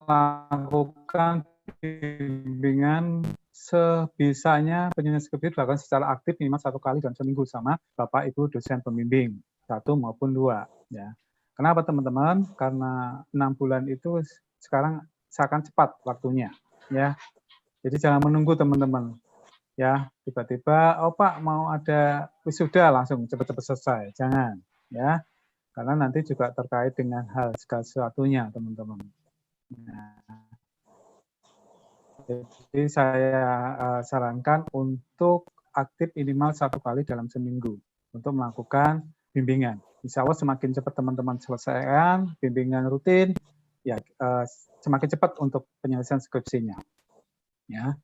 melakukan bimbingan sebisanya. Penyelesaian skripsi dilakukan secara aktif minimal 1 kali dalam seminggu sama Bapak Ibu dosen pembimbing 1 maupun 2 ya. Kenapa teman-teman? Karena 6 bulan itu sekarang seakan cepat waktunya ya. Jadi jangan menunggu teman-teman ya, tiba-tiba oh Pak mau ada wisuda langsung cepat-cepat selesai. Jangan ya. Karena nanti juga terkait dengan hal segala sesuatunya teman-teman. Nah, jadi saya sarankan untuk aktif minimal 1 kali dalam seminggu untuk melakukan bimbingan. Insya Allah semakin cepat teman-teman selesaikan bimbingan rutin, ya semakin cepat untuk penyelesaian skripsinya. Ya,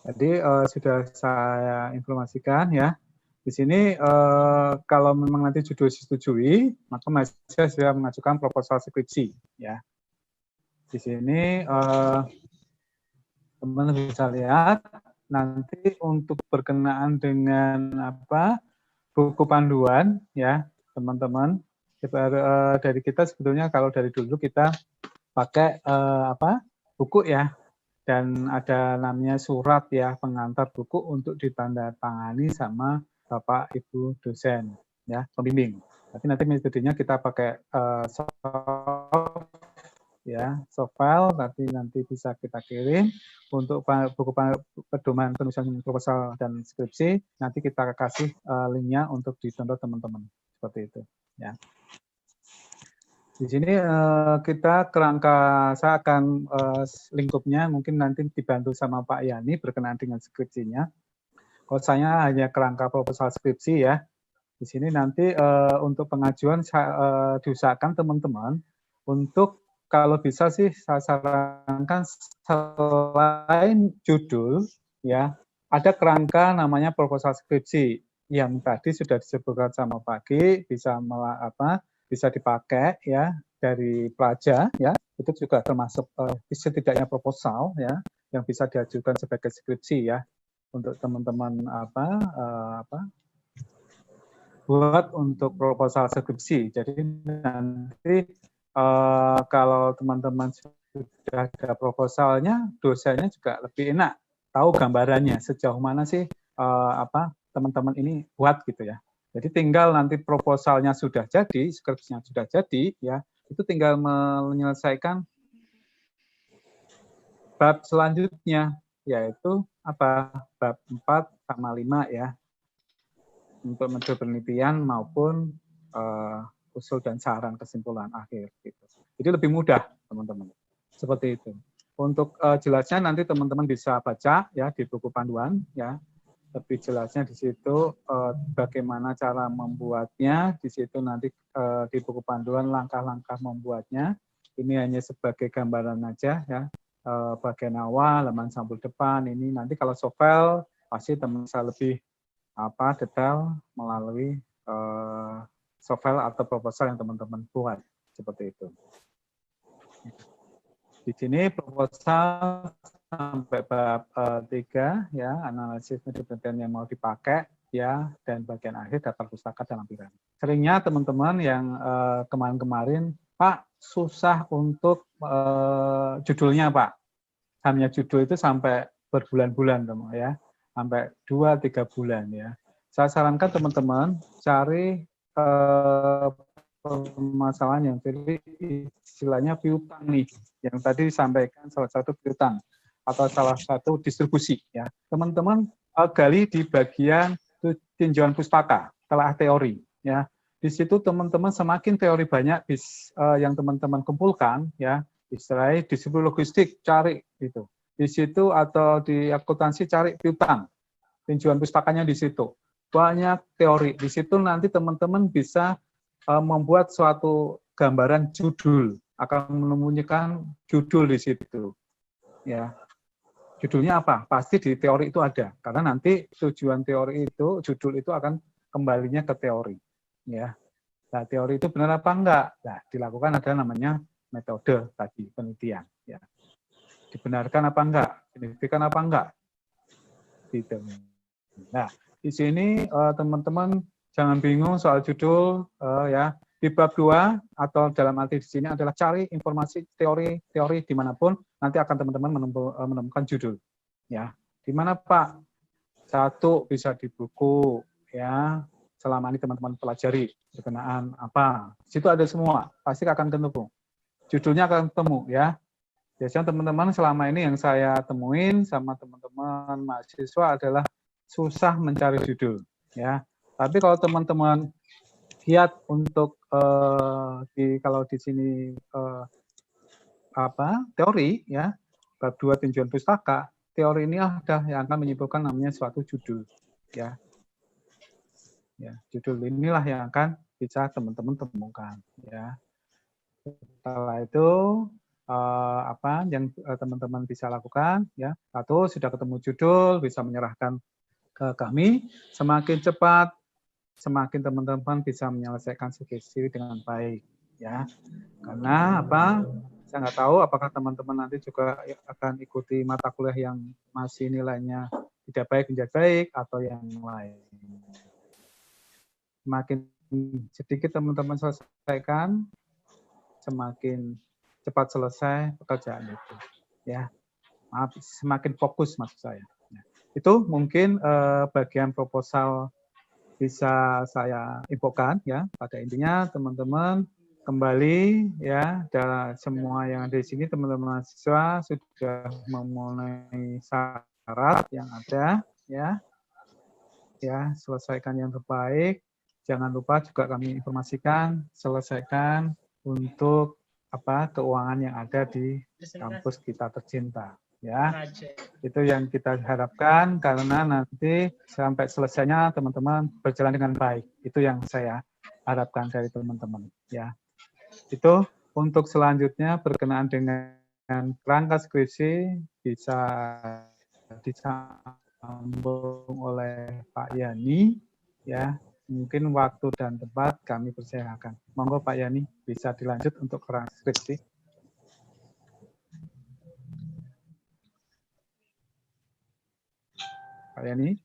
jadi sudah saya informasikan ya. Di sini kalau memang nanti judul disetujui, maka mahasiswa sudah mengajukan proposal skripsi ya. Di sini teman-teman bisa lihat nanti untuk berkenaan dengan buku panduan ya teman-teman. Dari kita sebetulnya kalau dari dulu kita pakai buku ya, dan ada namanya surat ya pengantar buku untuk ditandatangani sama Bapak Ibu dosen ya pembimbing. Tapi nanti metodenya kita pakai soft file, nanti bisa kita kirim untuk buku pedoman penulisan proposal dan skripsi. Nanti kita kasih linknya untuk didownload teman-teman seperti itu ya. Di sini kita kerangka, saya akan lingkupnya mungkin nanti dibantu sama Pak Yani berkenaan dengan skripsinya. Kalau saya hanya kerangka proposal skripsi ya. Di sini nanti untuk pengajuan diusahakan teman-teman untuk kalau bisa sih saya sarankan selain judul ya ada kerangka namanya proposal skripsi yang tadi sudah disebutkan sama Pak Gi, bisa dipakai ya dari pelajar ya, itu juga termasuk setidaknya proposal ya yang bisa diajukan sebagai skripsi ya untuk teman-teman buat untuk proposal skripsi. Jadi nanti kalau teman-teman sudah ada proposalnya, dosennya juga lebih enak tahu gambarannya sejauh mana sih teman-teman ini buat gitu ya. Jadi tinggal nanti proposalnya sudah jadi, skripsinya sudah jadi, ya itu tinggal menyelesaikan bab selanjutnya, yaitu bab 4 sama 5 ya, untuk metode penelitian maupun usul dan saran kesimpulan akhir. Gitu. Jadi lebih mudah teman-teman, seperti itu. Untuk jelasnya nanti teman-teman bisa baca ya di buku panduan ya. Lebih jelasnya di situ bagaimana cara membuatnya, di situ nanti di buku panduan langkah-langkah membuatnya. Ini hanya sebagai gambaran aja ya, bagian awal, halaman sampul depan, ini nanti kalau soft file pasti teman bisa lebih detail melalui soft file atau proposal yang teman-teman buat, seperti itu. Di sini proposal sampai bab 3 ya, analisis metode penelitian yang mau dipakai ya, dan bagian akhir daftar pustaka dan lampiran. Seringnya teman-teman yang kemarin-kemarin, Pak susah untuk judulnya Pak. Hanya judul itu sampai berbulan-bulan teman ya, sampai 2-3 bulan ya. Saya sarankan teman-teman cari permasalahan yang tadi istilahnya piutang nih, yang tadi disampaikan salah satu piutang atau salah satu distribusi ya. Teman-teman gali di bagian tinjauan pustaka, telah teori ya. Di situ teman-teman semakin teori banyak yang teman-teman kumpulkan ya, istilahnya disiplin logistik cari itu. Di situ atau di akuntansi cari piutang. Tinjauan pustakanya di situ. Banyak teori. Di situ nanti teman-teman bisa membuat suatu gambaran judul, akan menemukan judul di situ. Ya. Judulnya apa? Pasti di teori itu ada, karena nanti tujuan teori itu, judul itu akan kembalinya ke teori. Ya. Nah, teori itu benar apa enggak? Nah, dilakukan ada namanya metode tadi, penelitian. Ya. Dibenarkan apa enggak? Signifikan apa enggak? Gitu. Nah, di sini teman-teman jangan bingung soal judul ya. di bab 2 atau dalam arti di sini adalah cari informasi teori dimanapun, nanti akan teman-teman menemukan judul. Ya, di mana Pak? Satu bisa di buku, ya. Selama ini teman-teman pelajari berkenaan apa, situ ada semua, pasti akan ketemu. Judulnya akan ketemu, ya. Biasanya teman-teman selama ini yang saya temuin sama teman-teman mahasiswa adalah susah mencari judul, ya. Tapi kalau teman-teman giat untuk kalau di sini teori, ya, bab 2 tinjauan pustaka, teori ini ada yang akan menyimpulkan namanya suatu judul, ya. Ya, judul inilah yang akan bisa teman-teman temukan, ya. Setelah itu apa yang teman-teman bisa lakukan, ya. Satu, sudah ketemu judul, bisa menyerahkan ke kami. Semakin cepat, semakin teman-teman bisa menyelesaikan skripsi dengan baik, ya. Karena apa? Saya nggak tahu apakah teman-teman nanti juga akan ikuti mata kuliah yang masih nilainya tidak baik menjadi baik atau yang lain. Semakin sedikit teman-teman selesaikan, semakin cepat selesai pekerjaan itu, ya. Maaf, semakin fokus maksud saya. Itu mungkin bagian proposal bisa saya infokan, ya. Pada intinya teman-teman kembali, ya, dan semua yang ada di sini teman-teman mahasiswa sudah memenuhi syarat yang ada, ya. Ya, selesaikan yang terbaik. Jangan lupa juga kami informasikan, selesaikan untuk keuangan yang ada di kampus kita tercinta, ya. Itu yang kita harapkan, karena nanti sampai selesainya teman-teman berjalan dengan baik. Itu yang saya harapkan dari teman-teman, ya. Itu untuk selanjutnya berkenaan dengan rangka skripsi bisa disambung oleh Pak Yani, ya. Mungkin waktu dan tempat kami persilakan. Monggo Pak Yani, bisa dilanjut untuk rangka skripsi. Pak Yani?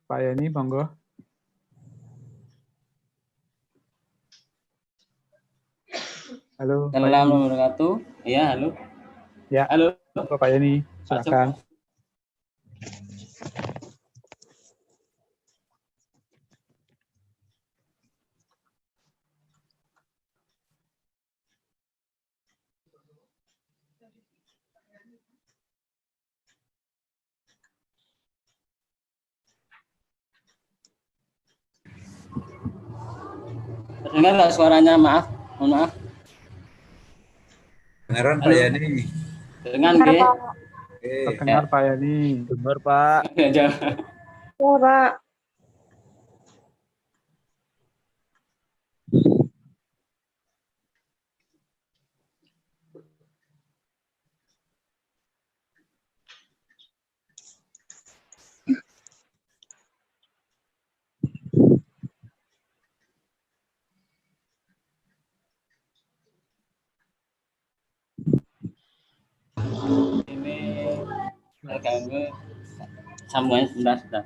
Pak Yani, monggo. Halo, Pak Yani. Assalamualaikum warahmatullahi wabarakatuh. Ya, halo. Ya, halo. Pak Yani, silakan. Dengar nggak suaranya? Maaf, mohon maaf. Dengaran Pak Yani. Dengan G. Terdengar Pak Yani. Dengar Pak. Ya, Pak. ini terganggu sambungannya sebentar.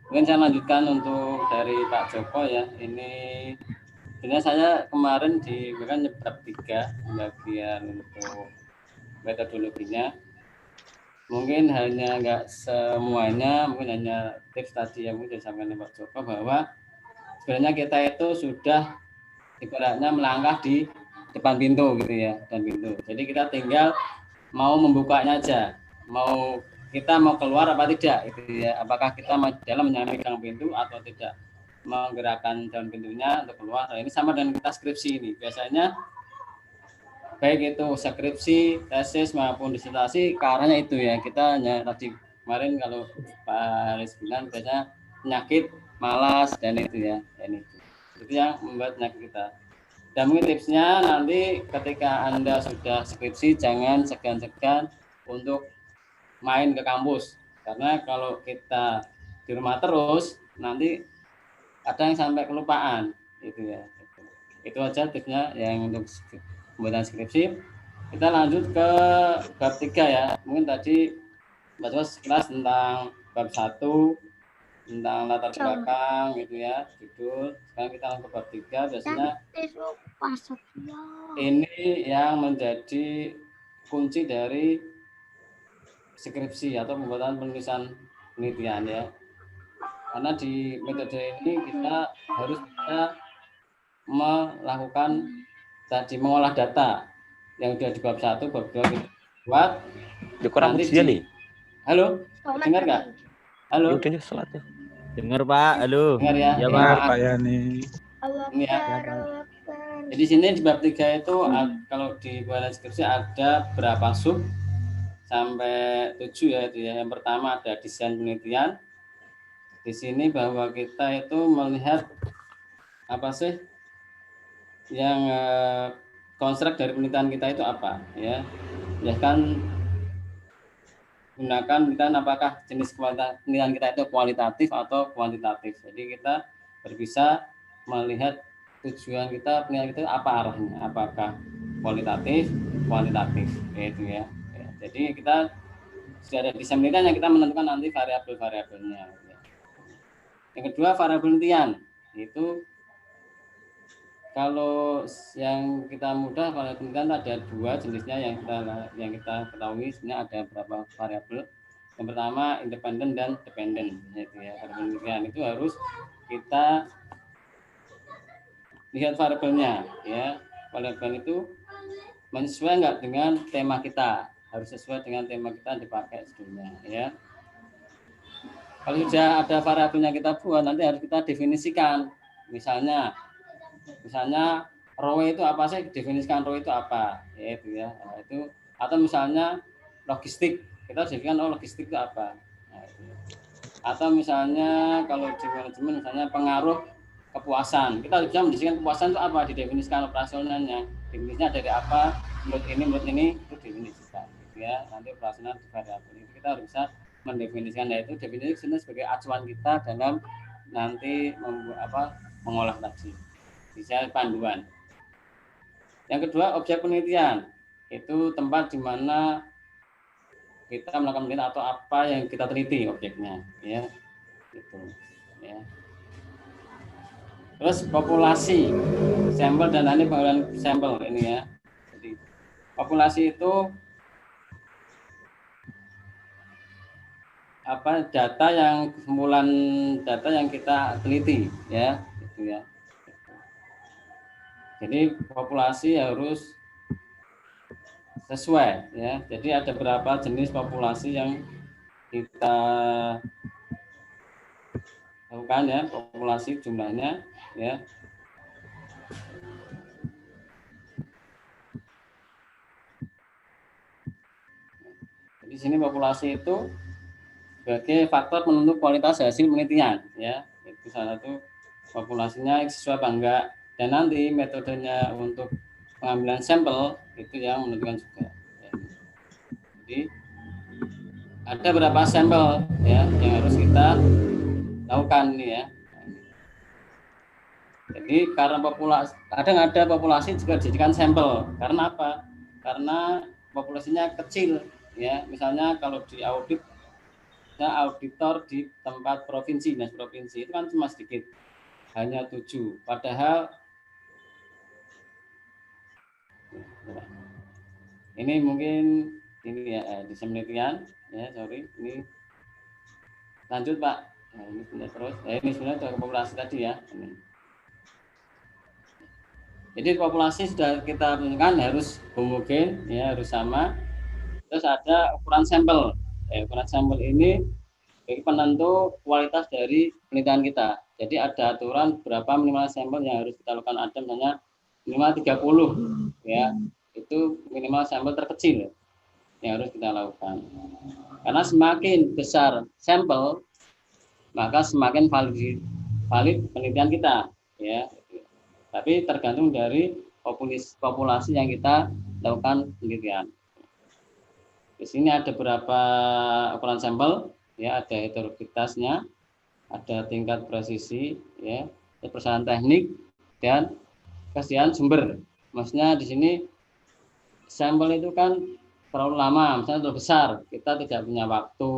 Mungkin saya lanjutkan untuk dari Pak Joko, ya. Ini sebenarnya saya kemarin diberikan bab 3 bagian untuk metodologinya. Mungkin hanya nggak semuanya, mungkin hanya tips tadi yang sudah disampaikan Pak Joko, bahwa sebenarnya kita itu sudah ibaratnya melangkah di depan pintu gitu, ya, dan pintu. Jadi kita tinggal mau membukanya aja, kita mau keluar apa tidak, gitu ya. Apakah kita mau dalam menyampekan pintu atau tidak, menggerakkan daun pintunya untuk keluar. Nah, ini sama dengan kita skripsi ini. Biasanya baik itu skripsi, tesis maupun disertasi, ke arahnya itu, ya. Kita hanya tadi kemarin kalau Pak Haris bilang biasanya penyakit, malas, dan itu, ya. Dan itu yang membuat penyakit kita. Dan mungkin tipsnya nanti ketika Anda sudah skripsi, jangan segan-segan untuk main ke kampus. Karena kalau kita di rumah terus, nanti ada yang sampai kelupaan, itu, ya. Itu aja tipsnya yang untuk pembuatan skripsi. kita lanjut ke bab 3 ya. Mungkin tadi Mbak Tos sekilas tentang bab 1 tentang latar belakang gitu ya, judul. Sekarang kita lanjut ke bab 3. Biasanya ini yang menjadi kunci dari skripsi atau pembuatan penulisan penelitian ya. Karena di metode ini kita harus bisa melakukan tadi mengolah data yang sudah di bab 1, bab 2 kita buat. Nanti di... Halo, dengar nggak? Halo. Udah sholat ya. Dengar Pak, halo. Dengar ya. Ya, Benar, Pak. Pak Yani. Ini ya. Jadi sini di bab 3 itu kalau di bulan skripsi ada berapa sub sampai 7 ya itu ya. Yang pertama ada desain penelitian. Di sini bahwa kita itu melihat apa sih yang konstruk dari penelitian kita itu apa ya. Ya kan gunakan penelitian apakah jenis penelitian kita itu kualitatif atau kuantitatif. Jadi kita bisa melihat tujuan kita penelitian kita apa arahnya, apakah kualitatif, kuantitatif itu ya. Jadi kita sudah ada desain penelitian yang kita menentukan nanti variabel-variabelnya. Yang kedua variabel penelitian itu kalau yang kita mudah variabel penelitian ada 2 jenisnya yang kita ketahui sebenarnya ada beberapa variabel. Yang pertama independen dan dependen gitu ya. Variabel penelitian itu harus kita lihat variabelnya ya. Variabel itu menyesuaikan nggak dengan tema kita, harus sesuai dengan tema kita yang dipakai sebelumnya ya. Kalau sudah ada variabelnya kita buat, nanti harus kita definisikan. Misalnya ROE itu apa sih? Definisikan ROE itu apa? Ya itu ya. Nah, itu atau misalnya logistik, kita definisikan logistik itu apa? Nah, itu. Atau misalnya kalau di manajemen misalnya pengaruh kepuasan, kita bisa mendefinisikan kepuasan itu apa? Didefinisikan operasionalnya. Definisinya dari apa? Menurut ini itu definisikan. Gitu ya. Nanti operasional di variabel itu kita harus bisa mendefinisikan, yaitu definisi sebagai acuan kita dalam nanti mengolah tadi, bisa panduan. Yang kedua objek penelitian itu tempat di mana kita melakukan penelitian atau apa yang kita teliti objeknya ya gitu ya. Terus populasi sampel dan nanti pengambilan sampel ini ya. Jadi populasi itu data yang kesimpulan data yang kita teliti ya gitu ya. Jadi populasi harus sesuai ya. Jadi ada berapa jenis populasi yang kita lakukan ya, populasi jumlahnya ya. Di sini populasi itu sebagai faktor penentu kualitas hasil penelitian ya. Itu salah satu populasinya sesuai apa enggak, dan nanti metodenya untuk pengambilan sampel itu yang menentukan juga ya. Jadi ada berapa sampel ya yang harus kita lakukan nih ya. Jadi karena populasi kadang ada populasi juga dijadikan sampel karena apa? Karena populasinya kecil ya. Misalnya kalau di audit auditor di tempat provinsi, dinas provinsi itu kan cuma sedikit, hanya 7. Padahal ini mungkin ini ya di penelitian ya, sorry ini lanjut Pak. Nah, ini sudah terus. Ini sebenarnya populasi tadi ya. Ini. Jadi populasi sudah kita tentukan harus homogen ya, harus sama. Terus ada ukuran sampel. Ukuran sampel ini bagi penentu kualitas dari penelitian kita. Jadi ada aturan berapa minimal sampel yang harus kita lakukan. Ada misalnya minimal 30 ya. Itu minimal sampel terkecil yang harus kita lakukan. Karena semakin besar sampel, maka semakin valid penelitian kita ya. Tapi tergantung dari populasi yang kita lakukan penelitian. Di sini ada beberapa ukuran sampel ya, ada heterogenitasnya, ada tingkat presisi ya, persoalan teknik dan kesediaan sumber. Maksudnya di sini sampel itu kan terlalu lama, misalnya terlalu besar, kita tidak punya waktu,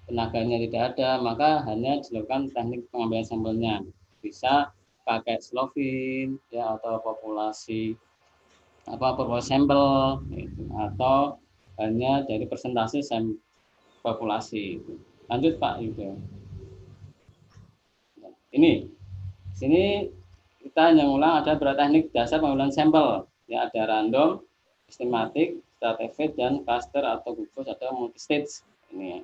tenaganya tidak ada, maka hanya dilakukan teknik pengambilan sampelnya. Bisa pakai slovin ya, atau populasi sampel gitu, atau hanya dari persentase populasi. Lanjut Pak Yuda. Ini sini kita hanya ulang ada beberapa teknik dasar pengambilan sampel. Ya, ada random, sistematik, stratified, dan cluster atau gugus atau multistage. Ini ya.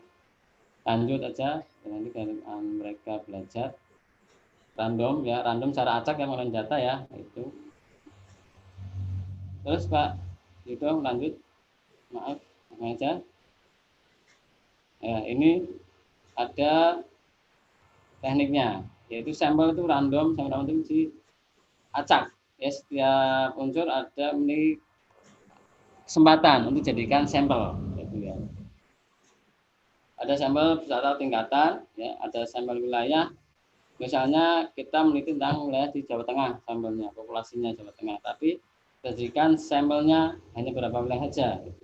Lanjut aja, nanti mereka belajar random ya, random cara acak yang mengenai data ya, itu. Terus Pak Yuda lanjut, maaf aja. Ya, ini ada tekniknya, yaitu sampel itu random, sampel itu diacak. Ya, setiap unsur ada memiliki kesempatan untuk dijadikan sampel. Gitu ya. Ada sampel secara tingkatan, ya, ada sampel wilayah. Misalnya kita meneliti tentang wilayah di Jawa Tengah, sampelnya, populasinya Jawa Tengah, tapi dijadikan sampelnya hanya berapa wilayah saja. Gitu.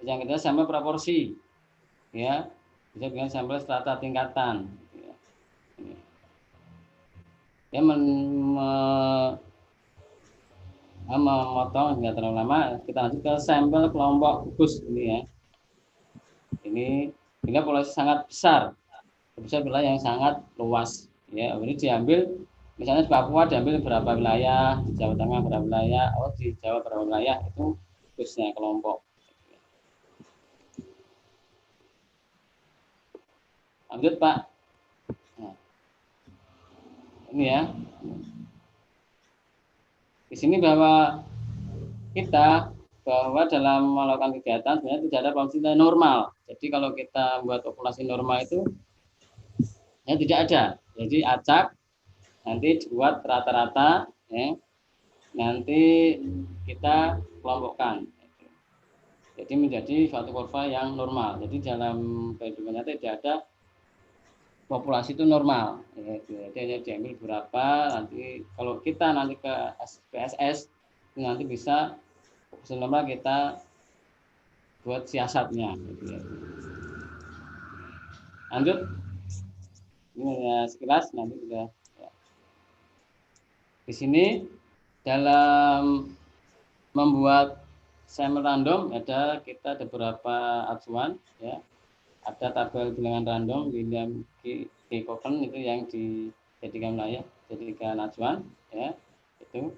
Yang kedua sampel proporsi, ya, bisa dengan sampel strata tingkatan. Ya, ya memotong nggak terlalu lama, kita lanjut ke sampel kelompok gugus ini ya. Ini populasi sangat besar wilayah yang sangat luas. Ya, ini diambil misalnya di Papua diambil berapa wilayah, di Jawa Tengah berapa wilayah, di Jawa berapa wilayah, itu khususnya kelompok. Lanjut Pak. Nah, ini ya. Di sini bahwa dalam melakukan kegiatan sebenarnya tidak ada populasi normal. Jadi kalau kita buat populasi normal itu ya tidak ada. Jadi acak, nanti dibuat rata-rata, ya. Nanti kita kelompokkan. Jadi menjadi suatu kurva yang normal. Jadi dalam kehidupan nyata tidak ada populasi itu normal. Jadi hanya diambil berapa, nanti kalau kita nanti ke PSS nanti bisa populasi normal kita buat siasatnya. Lanjut. Ini ya sekilas nanti sudah. Ya. Di sini dalam membuat sampel random kita ada beberapa acuan ya. Ada tabel bilangan random William Koppen itu yang dijadikan wilayah, jadikan acuan ya, itu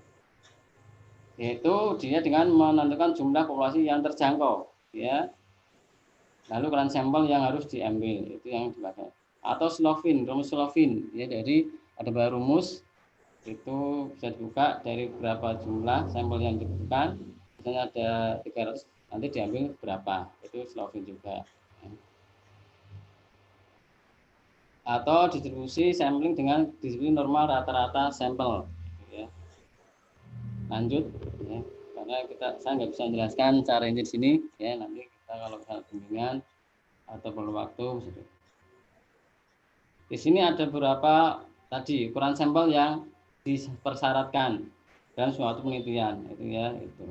yaitu dia dengan menentukan jumlah populasi yang terjangkau ya, lalu ukuran sampel yang harus diambil itu yang dipakai. Atau slovin, rumus slovin ya, jadi ada beberapa rumus itu bisa dibuka dari berapa jumlah sampel yang dibutuhkan, misalnya ada 300 nanti diambil berapa, itu slovin juga. Atau distribusi sampling dengan distribusi normal rata-rata sampel ya. Lanjut ya, karena saya nggak bisa menjelaskan cara ini di sini ya, nanti kita kalau misalnya bimbingan atau perlu waktu. Di sini ada beberapa tadi ukuran sampel yang dipersyaratkan dalam suatu penelitian itu ya, itu.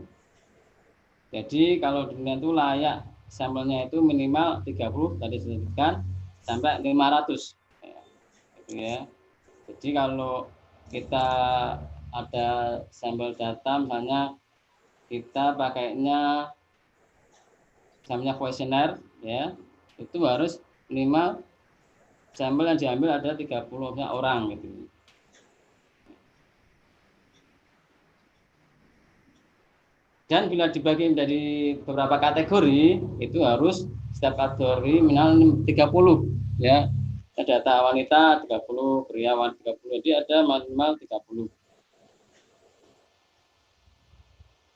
Jadi kalau dunia itu layak sampelnya itu minimal 30 tadi disebutkan sampai 500 ya. Jadi kalau kita ada sampel data, misalnya kita pakainya sampelnya kuesioner ya, itu harus minimal sampel yang diambil ada 30 orang gitu. Dan bila dibagi menjadi beberapa kategori, itu harus setiap kategori minimal 30 ya. Data wanita 30, pria 30, jadi ada minimal 30.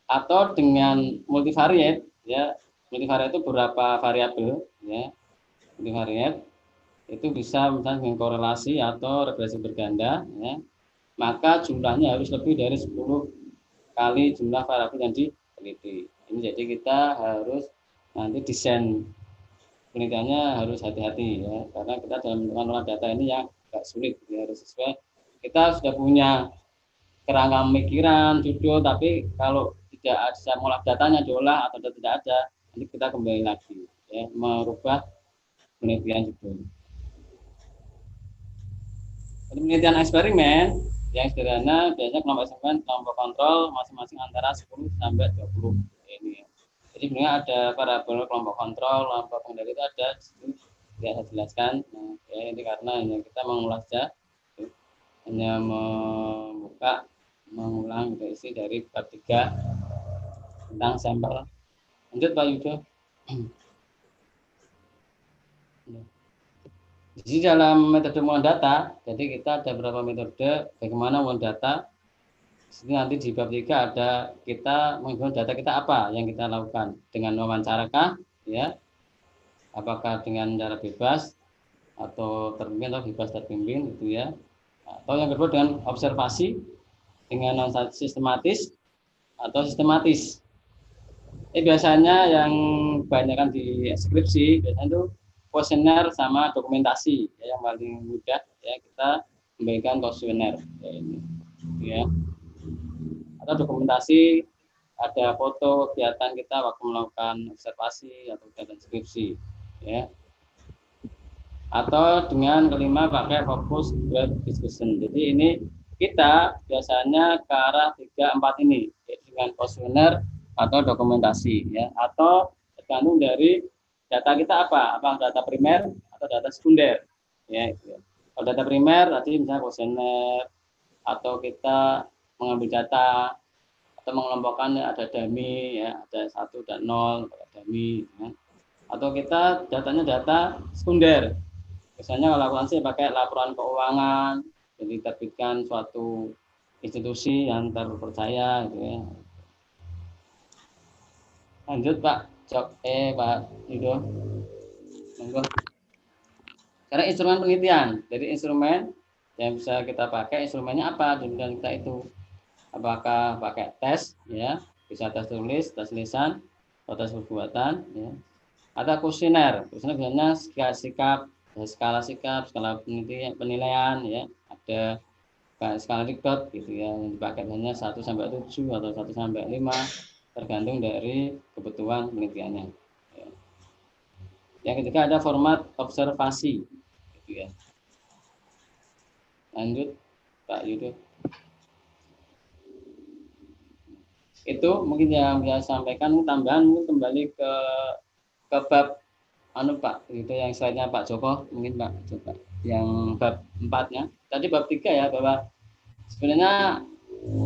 Atau dengan multivariate ya, multivariate itu beberapa variabel ya, multivariate itu bisa misalnya dengan korelasi atau regresi berganda ya, maka jumlahnya harus lebih dari 10 kali jumlah variabel yang diteliti. Ini jadi kita harus nanti desain penelitiannya harus hati-hati ya, karena kita dalam menentukan olah data ini yang agak sulit ya, harus sesuai. Kita sudah punya kerangka pemikiran, judul, tapi kalau tidak ada mengolah datanya diolah atau tidak ada, nanti kita kembali lagi ya merubah penelitian judul. Penelitian eksperimen yang sederhana biasanya kelompok eksperimen, kelompok kontrol masing-masing antara 10 sampai 20 ini. Jadi sebenarnya ada parabol kelompok kontrol, kelompok pengendali itu ada di situ tidak saya jelaskan. Nah, ya, ini karena hanya kita mengulas saja, hanya mengulang isi dari bab 3 tentang sampel. Lanjut Pak Yudo. Di dalam metode mengolah data, jadi kita ada beberapa metode bagaimana mengolah data. Di sini nanti di bab 3 ada kita menggunakan data kita apa yang kita lakukan, dengan wawancarakah, ya, apakah dengan cara bebas atau terpimpin atau bebas terpimpin itu ya, atau yang kedua dengan observasi dengan non sistematis atau sistematis. Biasanya yang kebanyakan di skripsi biasanya itu kuesioner sama dokumentasi ya, yang paling mudah ya kita membagikan kuesioner ya, ini ya, atau dokumentasi ada foto kegiatan kita waktu melakukan observasi atau kegiatan skripsi ya, atau dengan kelima pakai fokus group discussion. Jadi ini kita biasanya ke arah 3-4 ini yaitu dengan kuesioner atau dokumentasi ya, atau tergantung dari data kita apa data primer atau data sekunder ya, gitu. Kalau data primer tadi misalnya kuesioner, atau kita mengambil data atau mengelompokkan ada dummy ya, ada 1 dan 0 dummy ya. Atau kita datanya data sekunder, misalnya kalau akuntansi pakai laporan keuangan jadi diterbitkan suatu institusi yang terpercaya gitu ya. Lanjut Pak Pak Yudo. Monggo. Sekarang instrumen penelitian. Jadi instrumen yang bisa kita pakai, instrumennya apa di penelitian kita itu? Apakah pakai tes ya, bisa tes tulis, tes lisan, atau tes perbuatan ya. Ada kuesioner. Kuesioner biasanya sikap, skala sikap, skala penilaian ya. Ada skala Likert gitu ya, yang dipakai hanya 1 sampai 7 atau 1 sampai 5 tergantung dari kebutuhan penelitiannya. Ya. Yang ketiga ada format observasi, gitu ya. Lanjut Pak Yudo. Itu mungkin yang bisa sampaikan, tambahan mungkin kembali ke bab Pak, itu yang slide-nya Pak Joko, mungkin Pak coba yang bab 4-nya. Tadi bab 3 ya, bahwa sebenarnya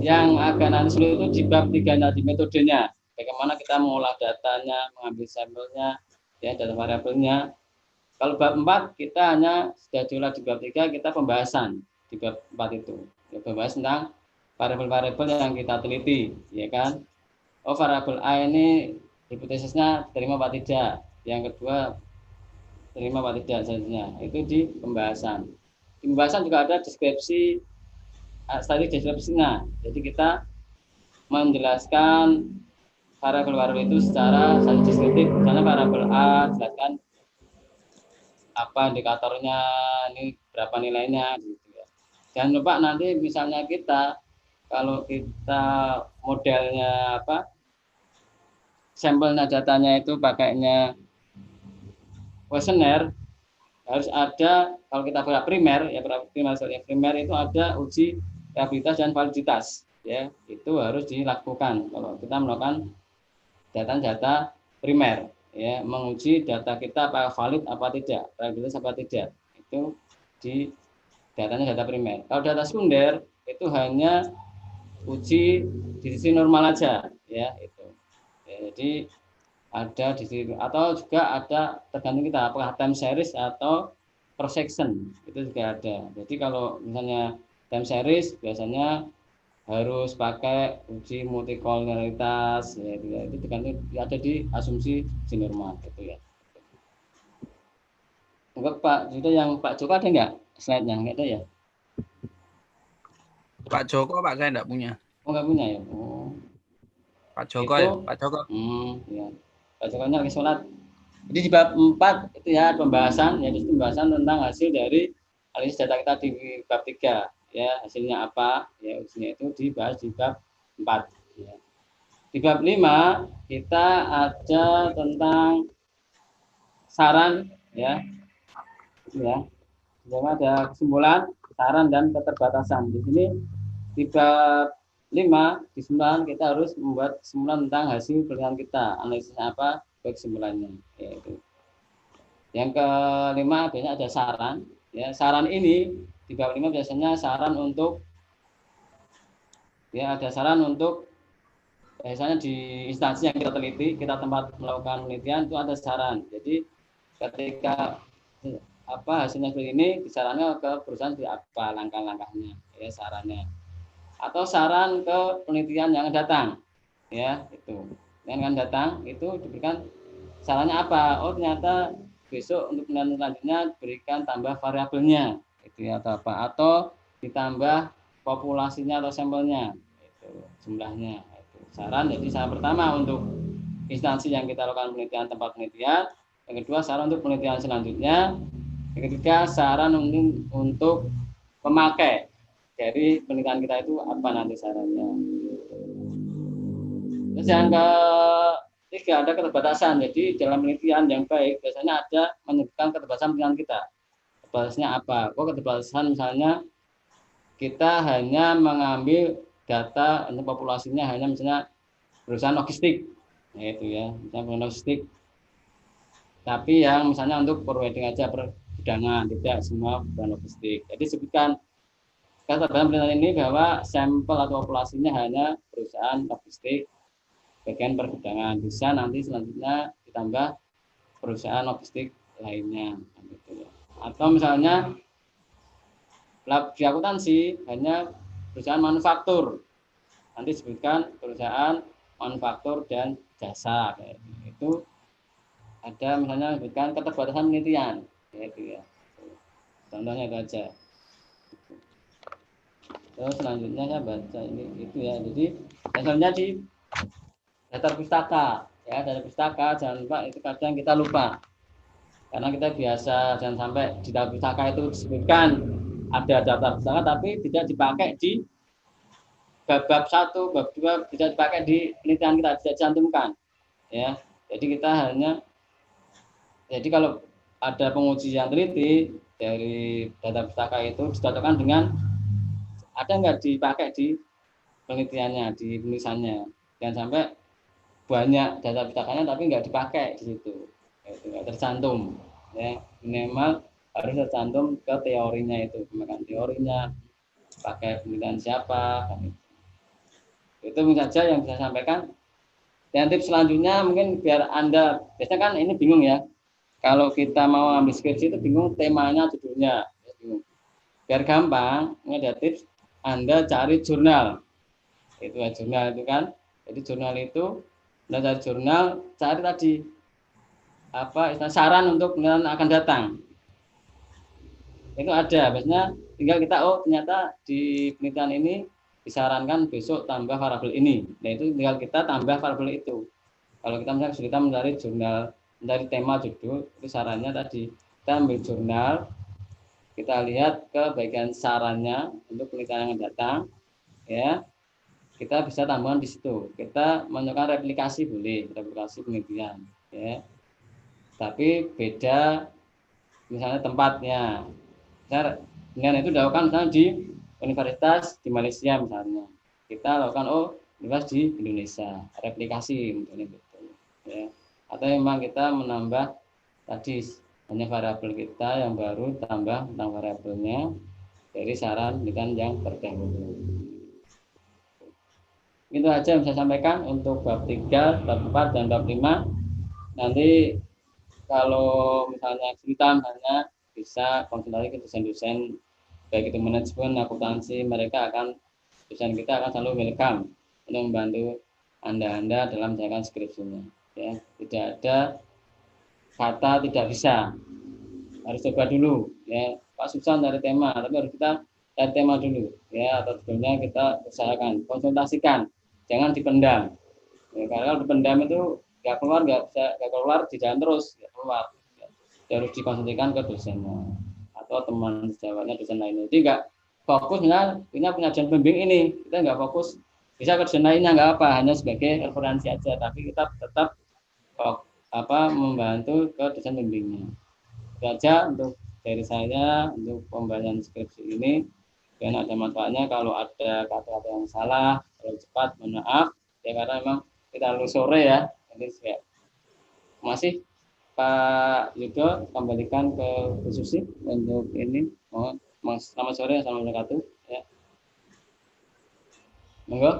yang agak nanti sulit itu di bab 3 tadi metodenya, bagaimana kita mengolah datanya, mengambil sampelnya ya, data variabelnya. Kalau bab 4 kita hanya sudah diolah di bab 3, kita pembahasan di bab 4 itu ya, pembahas tentang variabel-variabel yang kita teliti ya kan. Oh, variabel A ini hipotesisnya terima apa tidak, yang kedua terima apa tidak selanjutnya, itu di pembahasan. Di pembahasan juga ada deskripsi tadi deskripsinya. Jadi kita menjelaskan variabel-variabel itu secara deskriptif. Misalnya variabel A jelaskan apa indikatornya, ini berapa nilainya gitu ya. Jangan lupa nanti misalnya kita kalau kita modelnya sampelnya datanya itu pakainya kuesioner, harus ada, kalau kita primer ya, primer itu ada uji reliabilitas dan validitas ya, itu harus dilakukan kalau kita melakukan data primer ya, menguji data kita apakah valid apa tidak, reliabilitas apa tidak, itu di datanya data primer. Kalau data sekunder itu hanya uji di sisi normal aja ya, itu ya, jadi ada di situ, atau juga ada tergantung kita apakah time series atau per section, itu juga ada. Jadi kalau misalnya time series biasanya harus pakai uji multikolonialitas ya, itu tergantung, ada di asumsi normal gitu ya. Enggak Pak, itu yang Pak Joko ada nggak slide-nya? Nggak ada ya? Pak Joko Pak, saya enggak punya. Oh nggak punya ya? Oh. Pak Joko itu, ya, Pak Joko. Ya. Pak Jokonya lagi sholat. Jadi di bab 4 itu ya pembahasan, yaitu pembahasan tentang hasil dari analisis data kita di bab 3 ya, hasilnya apa ya, ujinya itu dibahas di bab 4 ya. Di Di bab 5 kita ada tentang saran ya. Ya. Jadi ada kesimpulan, saran dan keterbatasan. Di sini di bab 5 kesimpulan kita harus membuat kesimpulan tentang hasil penelitian kita. Analisisnya apa? Kesimpulannya yaitu. Yang kelima biasanya ada saran. Ya, saran ini di bab 5 biasanya saran untuk ya ada saran untuk biasanya di instansi yang kita teliti, kita tempat melakukan penelitian itu ada saran. Jadi ketika hasilnya seperti ini disarankan ke perusahaan seperti apa langkah-langkahnya ya sarannya, atau saran ke penelitian yang datang ya itu yang akan datang itu diberikan sarannya apa, oh ternyata besok untuk penelitian selanjutnya berikan tambah variabelnya itu ya atau apa, atau ditambah populasinya atau sampelnya itu jumlahnya itu saran. Jadi saran pertama untuk instansi yang kita lakukan penelitian, tempat penelitian. Yang kedua saran untuk penelitian selanjutnya. Yang ketiga saran untuk pemakai dari penelitian kita itu apa nanti sarannya. Terus yang ketiga ada keterbatasan. Jadi dalam penelitian yang baik biasanya ada menyebutkan keterbatasan penelitian kita. Keterbatasannya apa? Keterbatasan misalnya kita hanya mengambil data untuk populasinya hanya misalnya perusahaan logistik, yaitu ya misalnya logistik. Tapi yang misalnya untuk providing aja pergudangan, tidak semua perusahaan logistik. Jadi sebutkan keterbatasan penelitian ini bahwa sampel atau populasinya hanya perusahaan logistik bagian pergudangan. Bisa nanti selanjutnya ditambah perusahaan logistik lainnya. Gitu ya. Atau misalnya di akuntansi hanya perusahaan manufaktur. Nanti sebutkan perusahaan manufaktur dan jasa. Itu ada misalnya sebutkan keterbatasan penelitian. Ya. Contohnya itu aja. Terus selanjutnya saya baca ini itu ya. Jadi selanjutnya di daftar pustaka ya, daftar pustaka jangan lupa, itu kadang kita lupa karena kita biasa jangan sampai di daftar pustaka itu disebutkan ada daftar pustaka tapi tidak dipakai di bab 1, bab 2 tidak dipakai di penelitian kita, tidak dicantumkan ya. Jadi kita hanya kalau ada penguji yang teliti dari data pustaka itu dicocokkan dengan ada nggak dipakai di penelitiannya, di penulisannya. Jangan sampai banyak data pustakanya tapi nggak dipakai di situ, itu nggak tercantum ya. Minimal harus tercantum ke teorinya, itu pemegang teorinya, pakai penelitian siapa kan. Itu mungkin saja yang bisa sampaikan. Dan tips selanjutnya mungkin biar Anda biasanya kan ini bingung ya, kalau kita mau ambil skripsi itu bingung temanya, judulnya ya, bingung. Biar gampang ini ada tips, Anda cari jurnal itu ya, jurnal itu kan. Jadi jurnal itu Anda cari jurnal, cari tadi apa saran untuk penelitian akan datang. Itu ada, biasanya tinggal kita ternyata di penelitian ini disarankan besok tambah variabel ini. Nah itu tinggal kita tambah variabel itu. Kalau kita misalnya kesulitan mencari jurnal, mencari tema judul, itu sarannya tadi kita ambil jurnal, kita lihat ke bagian sarannya untuk penelitian yang datang, ya. Kita bisa tambahkan di situ. Kita menunjukkan replikasi boleh, replikasi penelitian, ya. Tapi beda misalnya tempatnya. Dengan itu dilakukan misalnya di universitas di Malaysia misalnya. Kita lakukan universitas di Indonesia, replikasi untuk itu, ya. Atau memang kita menambah tadi hanya variabel kita yang baru tambah tentang variabelnya dari saran penelitian yang terdahulu. Itu aja yang saya sampaikan untuk bab 3, bab 4, dan bab 5. Nanti kalau misalnya cerita misalnya bisa konsultasi ke dosen-dosen baik itu manajemen, akuntansi, dosen kita akan selalu welcome untuk membantu Anda dalam menjalankan skripsinya. Ya, tidak ada kata tidak bisa, harus coba dulu. Ya, Pak susah dari tema, tapi harus kita dari tema dulu. Ya, atau sebelumnya kita usahakan konsultasikan. Jangan dipendam. Ya, karena kalau dipendam itu nggak keluar di jalan terus, nggak keluar. Ya, harus dikonsultasikan ke dosennya atau teman sejawatnya dosen lainnya. Jadi nggak fokus punya dosen pembimbing ini, kita nggak fokus Bisa kerja lainnya nggak apa, hanya sebagai referensi aja, tapi kita tetap membantu ke dosen pembimbingnya. Itu aja untuk dari saya untuk pembahasan skripsi ini. Dan ada manfaatnya. Kalau ada kata-kata yang salah, kalau cepat, mohon maaf ya, karena memang kita lulus sore ya. Jadi saya masih Pak Yudo kembalikan ke Bu Susi untuk ini. Mohon selamat sore, assalamualaikum warahmatullahi wabarakatuh ya. Monggo.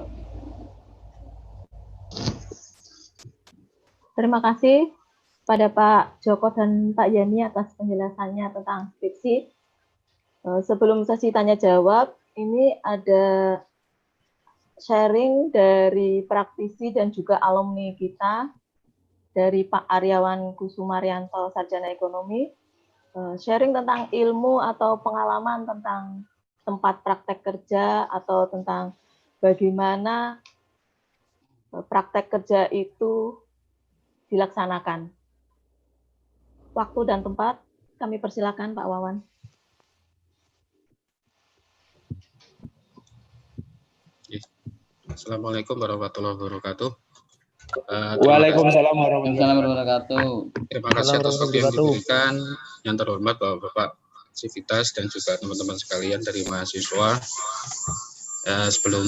Terima kasih pada Pak Joko dan Pak Yani atas penjelasannya tentang skripsi. Sebelum sesi tanya jawab, ini ada sharing dari praktisi dan juga alumni kita, dari Pak Aryawan Kusumaryanto, Sarjana Ekonomi, sharing tentang ilmu atau pengalaman tentang tempat praktek kerja atau tentang bagaimana praktek kerja itu dilaksanakan. Waktu dan tempat kami persilakan Pak Wawan. Assalamualaikum warahmatullahi wabarakatuh. Waalaikumsalam warahmatullahi wabarakatuh. Terima kasih atas waktu yang diberikan. Yang terhormat Bapak Sivitas dan juga teman-teman sekalian dari mahasiswa. Sebelum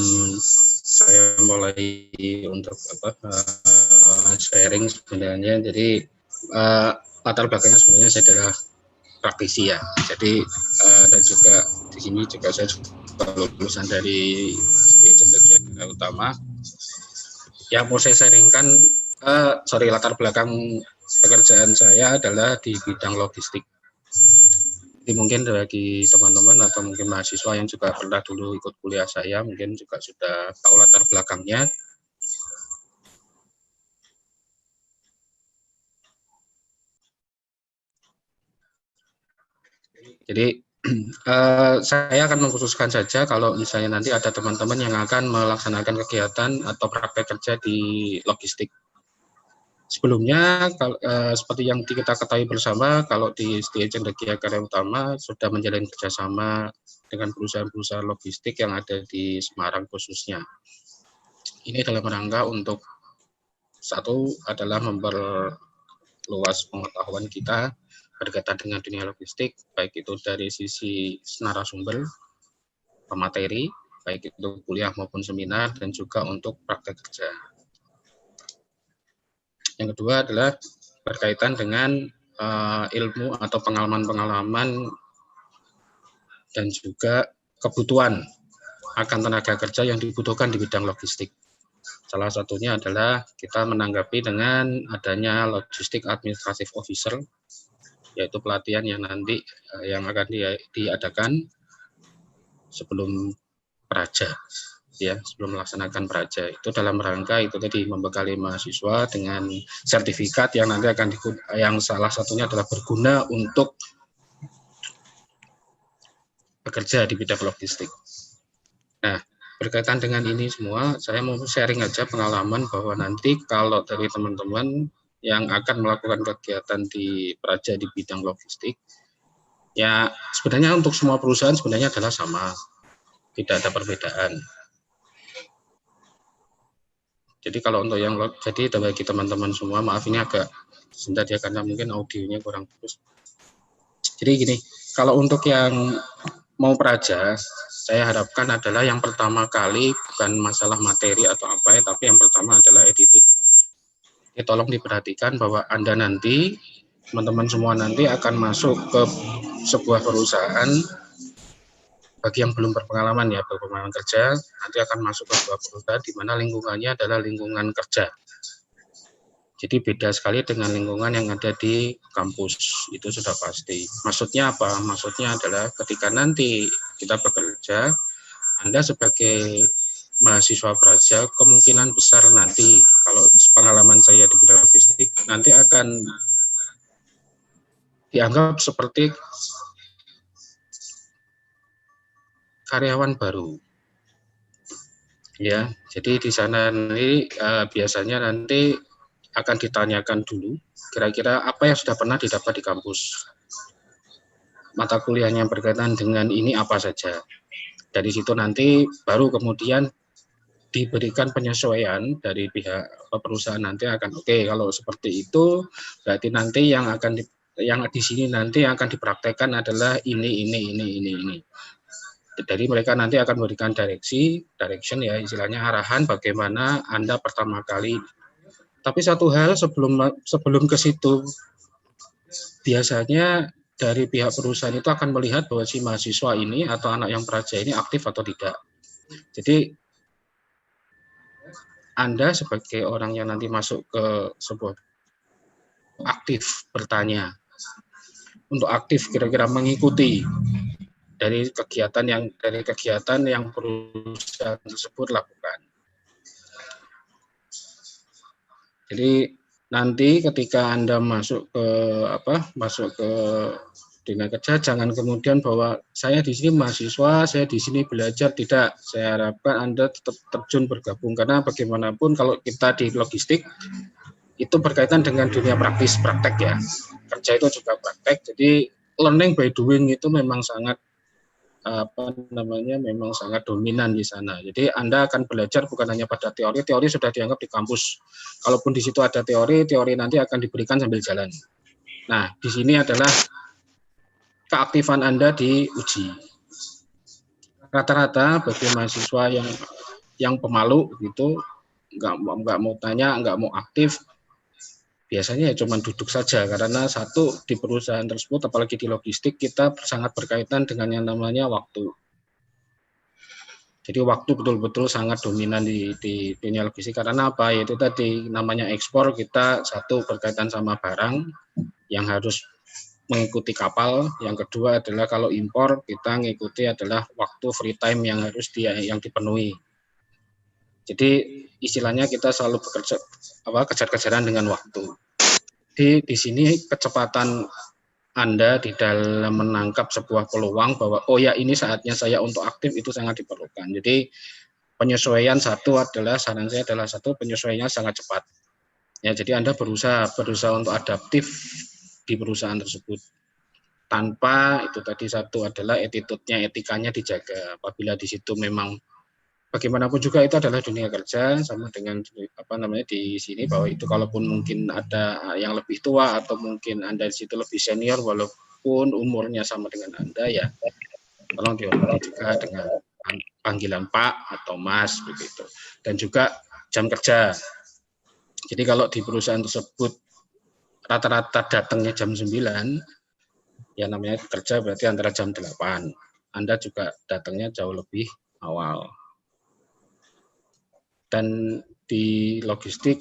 saya mulai untuk sharing sebenarnya, jadi latar belakangnya sebenarnya saya adalah praktisi ya. Jadi dan juga di sini juga saya lulusan dari Cendekia Utama. Yang mau saya sharingkan, latar belakang pekerjaan saya adalah di bidang logistik. Jadi mungkin bagi teman-teman atau mungkin mahasiswa yang juga pernah dulu ikut kuliah saya, mungkin juga sudah tahu latar belakangnya. Jadi saya akan mengkhususkan saja kalau misalnya nanti ada teman-teman yang akan melaksanakan kegiatan atau praktek kerja di logistik. Sebelumnya, seperti yang kita ketahui bersama, kalau di SDN Cendekia Karya Utama sudah menjalin kerjasama dengan perusahaan-perusahaan logistik yang ada di Semarang khususnya. Ini dalam rangka untuk satu adalah memperluas pengetahuan kita berkaitan dengan dunia logistik, baik itu dari sisi narasumber, pemateri, baik itu kuliah maupun seminar, dan juga untuk praktek kerja. Yang kedua adalah berkaitan dengan ilmu atau pengalaman-pengalaman dan juga kebutuhan akan tenaga kerja yang dibutuhkan di bidang logistik. Salah satunya adalah kita menanggapi dengan adanya Logistik Administrative Officer, yaitu pelatihan yang nanti yang akan diadakan sebelum praja, ya, sebelum melaksanakan praja. Itu dalam rangka itu tadi membekali mahasiswa dengan sertifikat yang nanti akan yang salah satunya adalah berguna untuk bekerja di bidang logistik. Nah, berkaitan dengan ini semua, saya mau sharing aja pengalaman bahwa nanti kalau dari teman-teman yang akan melakukan kegiatan di praja di bidang logistik, ya sebenarnya untuk semua perusahaan sebenarnya adalah sama, tidak ada perbedaan. Jadi kalau untuk yang jadi bagi teman-teman semua, maaf ini agak sebentar ya karena mungkin audionya kurang bagus. Jadi gini, kalau untuk yang mau praja, saya harapkan adalah yang pertama kali bukan masalah materi atau apa ya, tapi yang pertama adalah attitude. Jadi tolong diperhatikan bahwa Anda nanti, teman-teman semua nanti akan masuk ke sebuah perusahaan, bagi yang belum berpengalaman ya, berpengalaman kerja, nanti akan masuk ke sebuah perusahaan di mana lingkungannya adalah lingkungan kerja. Jadi beda sekali dengan lingkungan yang ada di kampus, itu sudah pasti. Maksudnya apa? Maksudnya adalah ketika nanti kita bekerja, Anda sebagai mahasiswa praja, kemungkinan besar nanti, kalau pengalaman saya di bidang logistik, nanti akan dianggap seperti karyawan baru. Ya, jadi di sana nanti biasanya nanti akan ditanyakan dulu kira-kira apa yang sudah pernah didapat di kampus, mata kuliahnya berkaitan dengan ini apa saja. Dari situ nanti baru kemudian diberikan penyesuaian dari pihak perusahaan nanti akan oke, kalau seperti itu berarti nanti yang di sini nanti yang akan dipraktekkan adalah ini. Jadi mereka nanti akan memberikan direction ya, istilahnya arahan bagaimana Anda pertama kali. Tapi satu hal sebelum ke situ, biasanya dari pihak perusahaan itu akan melihat bahwa si mahasiswa ini atau anak yang praja ini aktif atau tidak. Jadi Anda sebagai orang yang nanti masuk ke sebuah aktif bertanya, untuk aktif kira-kira mengikuti dari kegiatan yang perusahaan tersebut lakukan. Jadi nanti ketika Anda masuk ke dunia kerja, jangan kemudian bahwa saya di sini mahasiswa, saya di sini belajar, tidak. Saya harapkan Anda tetap terjun bergabung, karena bagaimanapun kalau kita di logistik itu berkaitan dengan dunia praktek ya. Kerja itu juga praktek, jadi learning by doing itu memang sangat memang sangat dominan di sana. Jadi Anda akan belajar bukan hanya pada teori sudah dianggap di kampus. Kalaupun di situ ada teori nanti akan diberikan sambil jalan. Nah, di sini adalah keaktifan Anda diuji. Rata-rata bagi mahasiswa yang pemalu gitu, nggak mau tanya, nggak mau aktif, biasanya ya cuma duduk saja, karena satu di perusahaan tersebut, apalagi di logistik, kita sangat berkaitan dengan yang namanya waktu. Jadi waktu betul-betul sangat dominan di dunia logistik. Karena apa? Yaitu tadi namanya ekspor, kita satu berkaitan sama barang yang harus mengikuti kapal. Yang kedua adalah kalau impor, kita mengikuti adalah waktu free time yang harus yang dipenuhi. Jadi istilahnya kita selalu bekerja kejar-kejaran dengan waktu. Di sini kecepatan Anda di dalam menangkap sebuah peluang bahwa oh ya ini saatnya saya untuk aktif itu sangat diperlukan. Jadi penyesuaian saran saya adalah penyesuaiannya sangat cepat. Ya, jadi Anda berusaha untuk adaptif di perusahaan tersebut. Tanpa itu tadi satu adalah attitude-nya, etikanya dijaga. Apabila di situ memang bagaimanapun juga itu adalah dunia kerja, sama dengan di sini bahwa itu kalaupun mungkin ada yang lebih tua atau mungkin Anda di situ lebih senior walaupun umurnya sama dengan Anda, ya tolong dihormati juga dengan panggilan Pak atau Mas begitu. Dan juga jam kerja. Jadi kalau di perusahaan tersebut rata-rata datangnya jam 9, ya namanya kerja berarti antara jam 8. Anda juga datangnya jauh lebih awal. Dan di logistik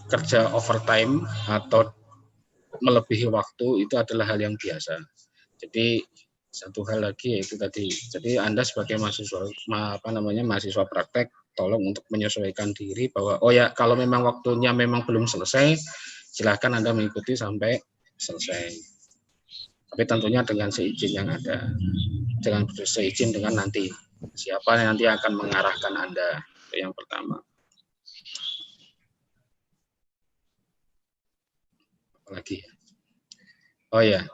kerja overtime atau melebihi waktu itu adalah hal yang biasa. Jadi satu hal lagi yaitu tadi. Jadi Anda sebagai mahasiswa praktek, tolong untuk menyesuaikan diri bahwa oh ya kalau memang waktunya memang belum selesai, silahkan Anda mengikuti sampai selesai. Tapi tentunya dengan seizin yang ada. Jangan seizin dengan nanti siapa yang nanti akan mengarahkan Anda. Yang pertama. Apalagi? Oh ya,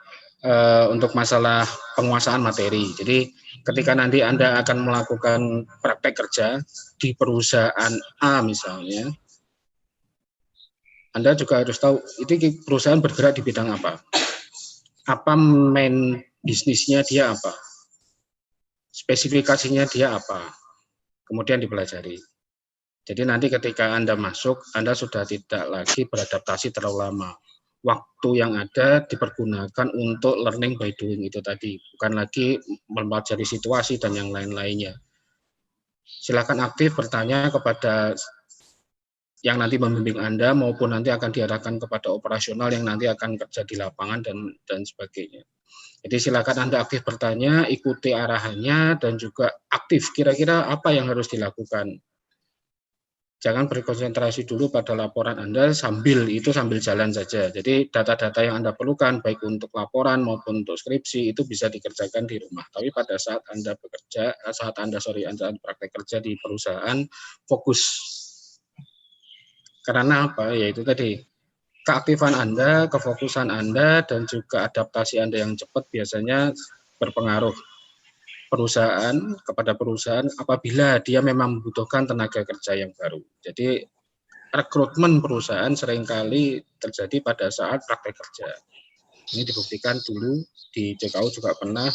untuk masalah penguasaan materi. Jadi ketika nanti Anda akan melakukan praktek kerja di perusahaan A misalnya, Anda juga harus tahu itu perusahaan bergerak di bidang apa. Apa main bisnisnya dia apa? Spesifikasinya dia apa? Kemudian dipelajari. Jadi nanti ketika Anda masuk, Anda sudah tidak lagi beradaptasi terlalu lama. Waktu yang ada dipergunakan untuk learning by doing itu tadi, bukan lagi mempelajari situasi dan yang lain-lainnya. Silakan aktif bertanya kepada yang nanti membimbing Anda maupun nanti akan diarahkan kepada operasional yang nanti akan kerja di lapangan dan sebagainya. Jadi silakan Anda aktif bertanya, ikuti arahannya, dan juga aktif kira-kira apa yang harus dilakukan. Jangan berkonsentrasi dulu pada laporan Anda sambil jalan saja. Jadi data-data yang Anda perlukan baik untuk laporan maupun untuk skripsi itu bisa dikerjakan di rumah. Tapi pada saat Anda Anda praktek kerja di perusahaan, fokus. Karena apa? Yaitu tadi keaktifan Anda, kefokusan Anda, dan juga adaptasi Anda yang cepat biasanya berpengaruh kepada perusahaan apabila dia memang membutuhkan tenaga kerja yang baru. Jadi rekrutmen perusahaan seringkali terjadi pada saat praktek kerja. Ini dibuktikan dulu di JKU juga pernah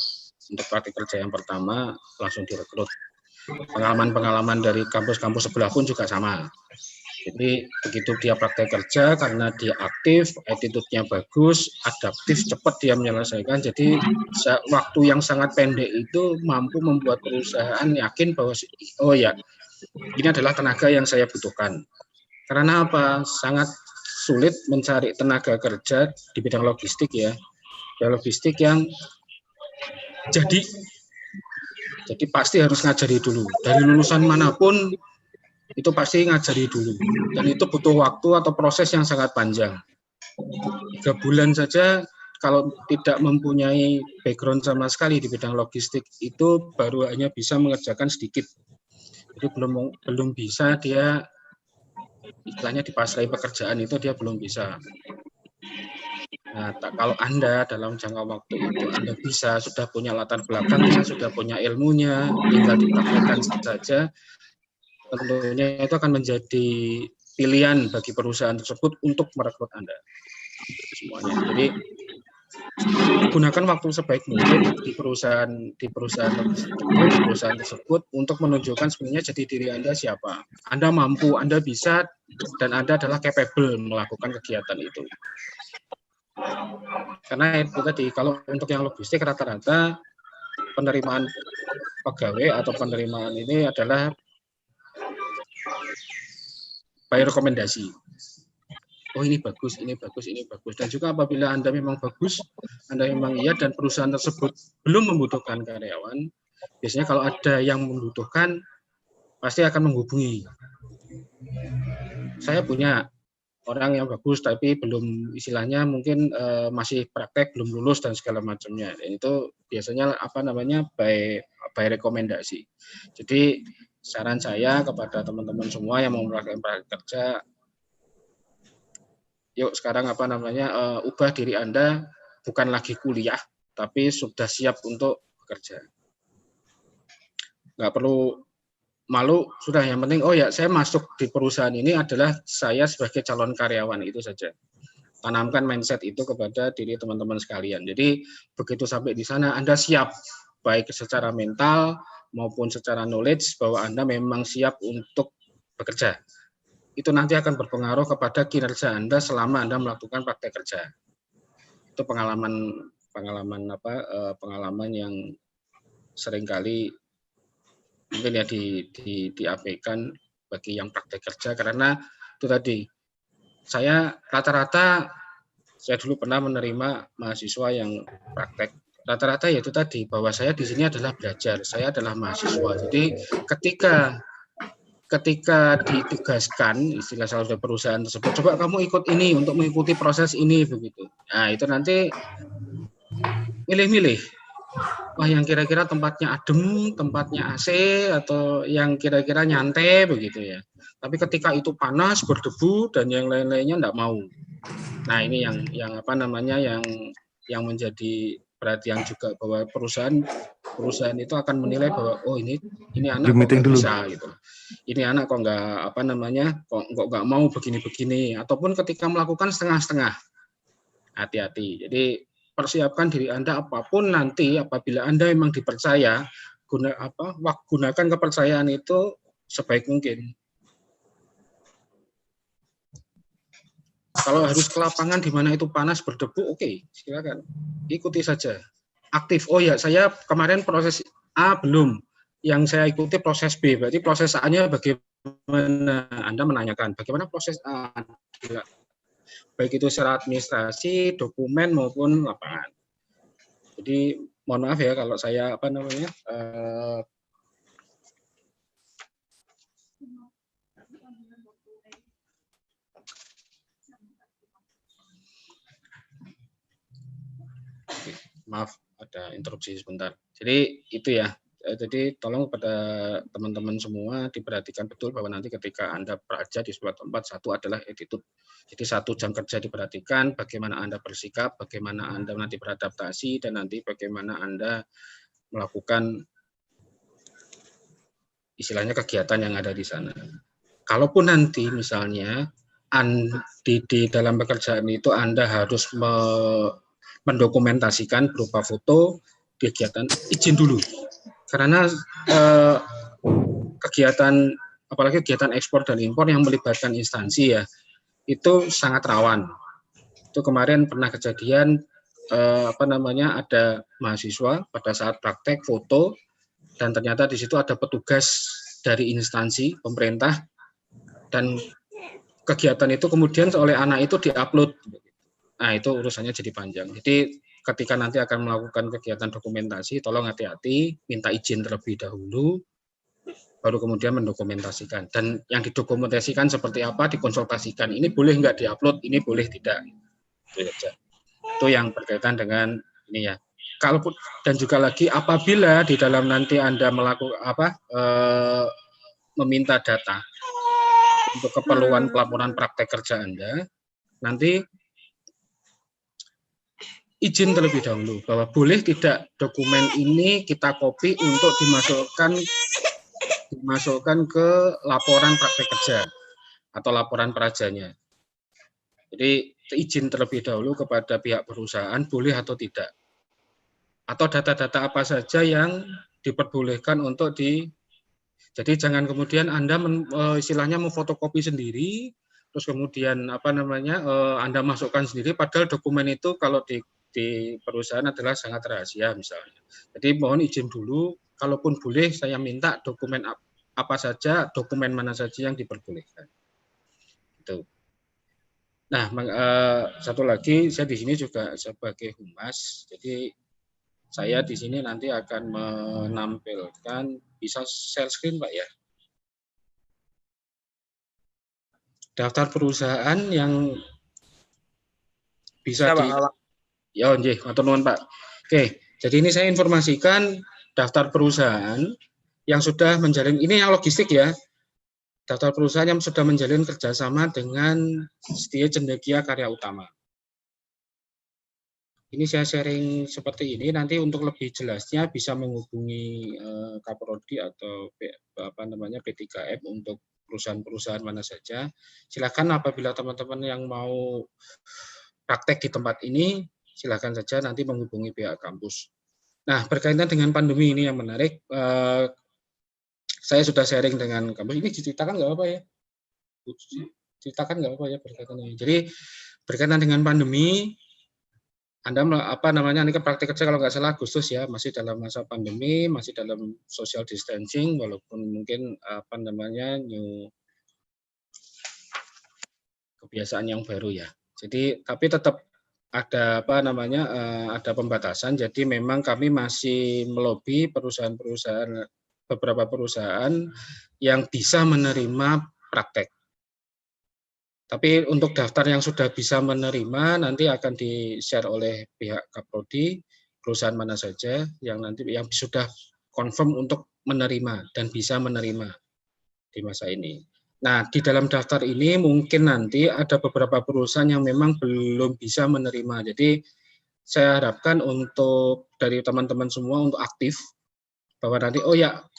untuk praktek kerja yang pertama langsung direkrut. Pengalaman-pengalaman dari kampus-kampus sebelah pun juga sama. Jadi begitu dia praktek kerja karena dia aktif, attitude-nya bagus, adaptif, cepat dia menyelesaikan. Jadi waktu yang sangat pendek itu mampu membuat perusahaan yakin bahwa oh ya, ini adalah tenaga yang saya butuhkan. Karena apa? Sangat sulit mencari tenaga kerja di bidang logistik ya. Logistik yang jadi pasti harus ngajari dulu. Dari lulusan manapun itu pasti ngajari dulu, dan itu butuh waktu atau proses yang sangat panjang. 3 bulan saja kalau tidak mempunyai background sama sekali di bidang logistik itu baru hanya bisa mengerjakan sedikit. Jadi belum bisa dia istilahnya dipasrai pekerjaan itu dia belum bisa. Nah, kalau Anda dalam jangka waktu itu Anda bisa sudah punya latar belakangnya, sudah punya ilmunya, tinggal dipraktekkan saja. Tentunya itu akan menjadi pilihan bagi perusahaan tersebut untuk merekrut Anda semuanya. Jadi gunakan waktu sebaik mungkin di perusahaan tersebut untuk menunjukkan sebenarnya jati diri Anda siapa. Anda mampu, Anda bisa, dan Anda adalah capable melakukan kegiatan itu. Karena itu tadi, kalau untuk yang logistik rata-rata penerimaan pegawai atau penerimaan ini adalah by rekomendasi. Oh ini bagus, ini bagus, ini bagus. Dan juga apabila Anda memang bagus, Anda memang iya dan perusahaan tersebut belum membutuhkan karyawan, biasanya kalau ada yang membutuhkan, pasti akan menghubungi. Saya punya orang yang bagus, tapi belum istilahnya mungkin masih praktek, belum lulus dan segala macamnya. Dan itu biasanya by rekomendasi. Jadi saran saya kepada teman-teman semua yang mau melakukan praktek kerja, yuk sekarang ubah diri Anda, bukan lagi kuliah, tapi sudah siap untuk bekerja. Nggak perlu malu, sudah yang penting, oh ya saya masuk di perusahaan ini adalah saya sebagai calon karyawan, itu saja. Tanamkan mindset itu kepada diri teman-teman sekalian. Jadi begitu sampai di sana Anda siap, baik secara mental maupun secara knowledge bahwa Anda memang siap untuk bekerja. Itu nanti akan berpengaruh kepada kinerja Anda selama Anda melakukan praktek kerja. Itu pengalaman yang seringkali mungkin ya diabaikan bagi yang praktek kerja, karena itu tadi saya dulu pernah menerima mahasiswa yang praktek. Rata-rata ya itu tadi, bahwa saya di sini adalah belajar, saya adalah mahasiswa. Jadi ketika ditugaskan, istilah salah satu perusahaan tersebut, coba kamu ikut ini untuk mengikuti proses ini begitu. Nah itu nanti milih-milih. Wah yang kira-kira tempatnya adem, tempatnya AC, atau yang kira-kira nyantai begitu ya. Tapi ketika itu panas, berdebu dan yang lain-lainnya enggak mau. Nah ini yang menjadi perhatian juga, bahwa perusahaan itu akan menilai bahwa oh ini anak kok nggak bisa gitu. Ini anak kok nggak mau begini-begini, ataupun ketika melakukan setengah-setengah. Hati-hati. Jadi persiapkan diri Anda apapun nanti apabila Anda memang dipercaya, gunakan kepercayaan itu sebaik mungkin. Kalau harus ke lapangan di mana itu panas berdebu, oke, silakan ikuti saja. Aktif. Oh ya, saya kemarin proses A belum, yang saya ikuti proses B. Berarti proses A-nya bagaimana? Anda menanyakan bagaimana proses A, baik itu secara administrasi, dokumen maupun lapangan. Jadi mohon maaf ya kalau saya maaf ada interupsi sebentar. Jadi itu ya. Jadi tolong kepada teman-teman semua diperhatikan betul bahwa nanti ketika Anda bekerja di sebuah tempat, satu adalah attitude. Jadi 1 jam kerja diperhatikan, bagaimana Anda bersikap, bagaimana Anda nanti beradaptasi, dan nanti bagaimana Anda melakukan istilahnya kegiatan yang ada di sana. Kalaupun nanti misalnya di dalam pekerjaan itu Anda harus mendokumentasikan berupa foto kegiatan, izin dulu. Karena kegiatan, apalagi kegiatan ekspor dan impor yang melibatkan instansi ya, itu sangat rawan. Itu kemarin pernah kejadian ada mahasiswa pada saat praktek foto dan ternyata di situ ada petugas dari instansi pemerintah dan kegiatan itu kemudian oleh anak itu diupload. Nah, itu urusannya jadi panjang. Jadi ketika nanti akan melakukan kegiatan dokumentasi, tolong hati-hati, minta izin terlebih dahulu, baru kemudian mendokumentasikan. Dan yang didokumentasikan seperti apa, dikonsultasikan. Ini boleh nggak diupload, ini boleh tidak. Itu yang berkaitan dengan ini ya. Kalaupun dan juga lagi apabila di dalam nanti Anda melakukan meminta data untuk keperluan pelaporan praktek kerja Anda, nanti izin terlebih dahulu bahwa boleh tidak dokumen ini kita copy untuk dimasukkan ke laporan praktek kerja atau laporan prajanya. Jadi izin terlebih dahulu kepada pihak perusahaan boleh atau tidak. Atau data-data apa saja yang diperbolehkan untuk jadi jangan kemudian Anda istilahnya memfotokopi sendiri, terus kemudian Anda masukkan sendiri, padahal dokumen itu kalau di perusahaan adalah sangat rahasia misalnya. Jadi mohon izin dulu, kalaupun boleh saya minta dokumen apa saja, dokumen mana saja yang diperbolehkan. Itu. Nah, satu lagi saya di sini juga sebagai humas, jadi saya di sini nanti akan menampilkan, bisa share screen Pak ya, daftar perusahaan yang bisa ya nggih, matur nuwun Pak. Oke, jadi ini saya informasikan daftar perusahaan yang sudah menjalin, ini yang logistik ya, daftar perusahaan yang sudah menjalin kerjasama dengan Setia Cendekia Karya Utama. Ini saya sharing seperti ini, nanti untuk lebih jelasnya bisa menghubungi Kaprodi atau P3M untuk perusahaan-perusahaan mana saja. Silakan apabila teman-teman yang mau praktek di tempat ini, silakan saja nanti menghubungi pihak kampus. Nah, berkaitan dengan pandemi ini yang menarik, saya sudah sharing dengan kampus. Ini diceritakan nggak apa ya? Ceritakan nggak apa ya berkaitan ini. Jadi berkaitan dengan pandemi, Anda ini kan praktik kerja kalau nggak salah Agustus ya, masih dalam masa pandemi, masih dalam social distancing, walaupun mungkin new kebiasaan yang baru ya. Jadi tapi tetap ada ada pembatasan. Jadi memang kami masih melobi beberapa perusahaan yang bisa menerima praktek. Tapi untuk daftar yang sudah bisa menerima nanti akan di-share oleh pihak Kaprodi, perusahaan mana saja yang sudah confirm untuk menerima dan bisa menerima di masa ini. Nah, di dalam daftar ini mungkin nanti ada beberapa perusahaan yang memang belum bisa menerima. Jadi saya harapkan untuk dari teman-teman semua untuk aktif bahwa nanti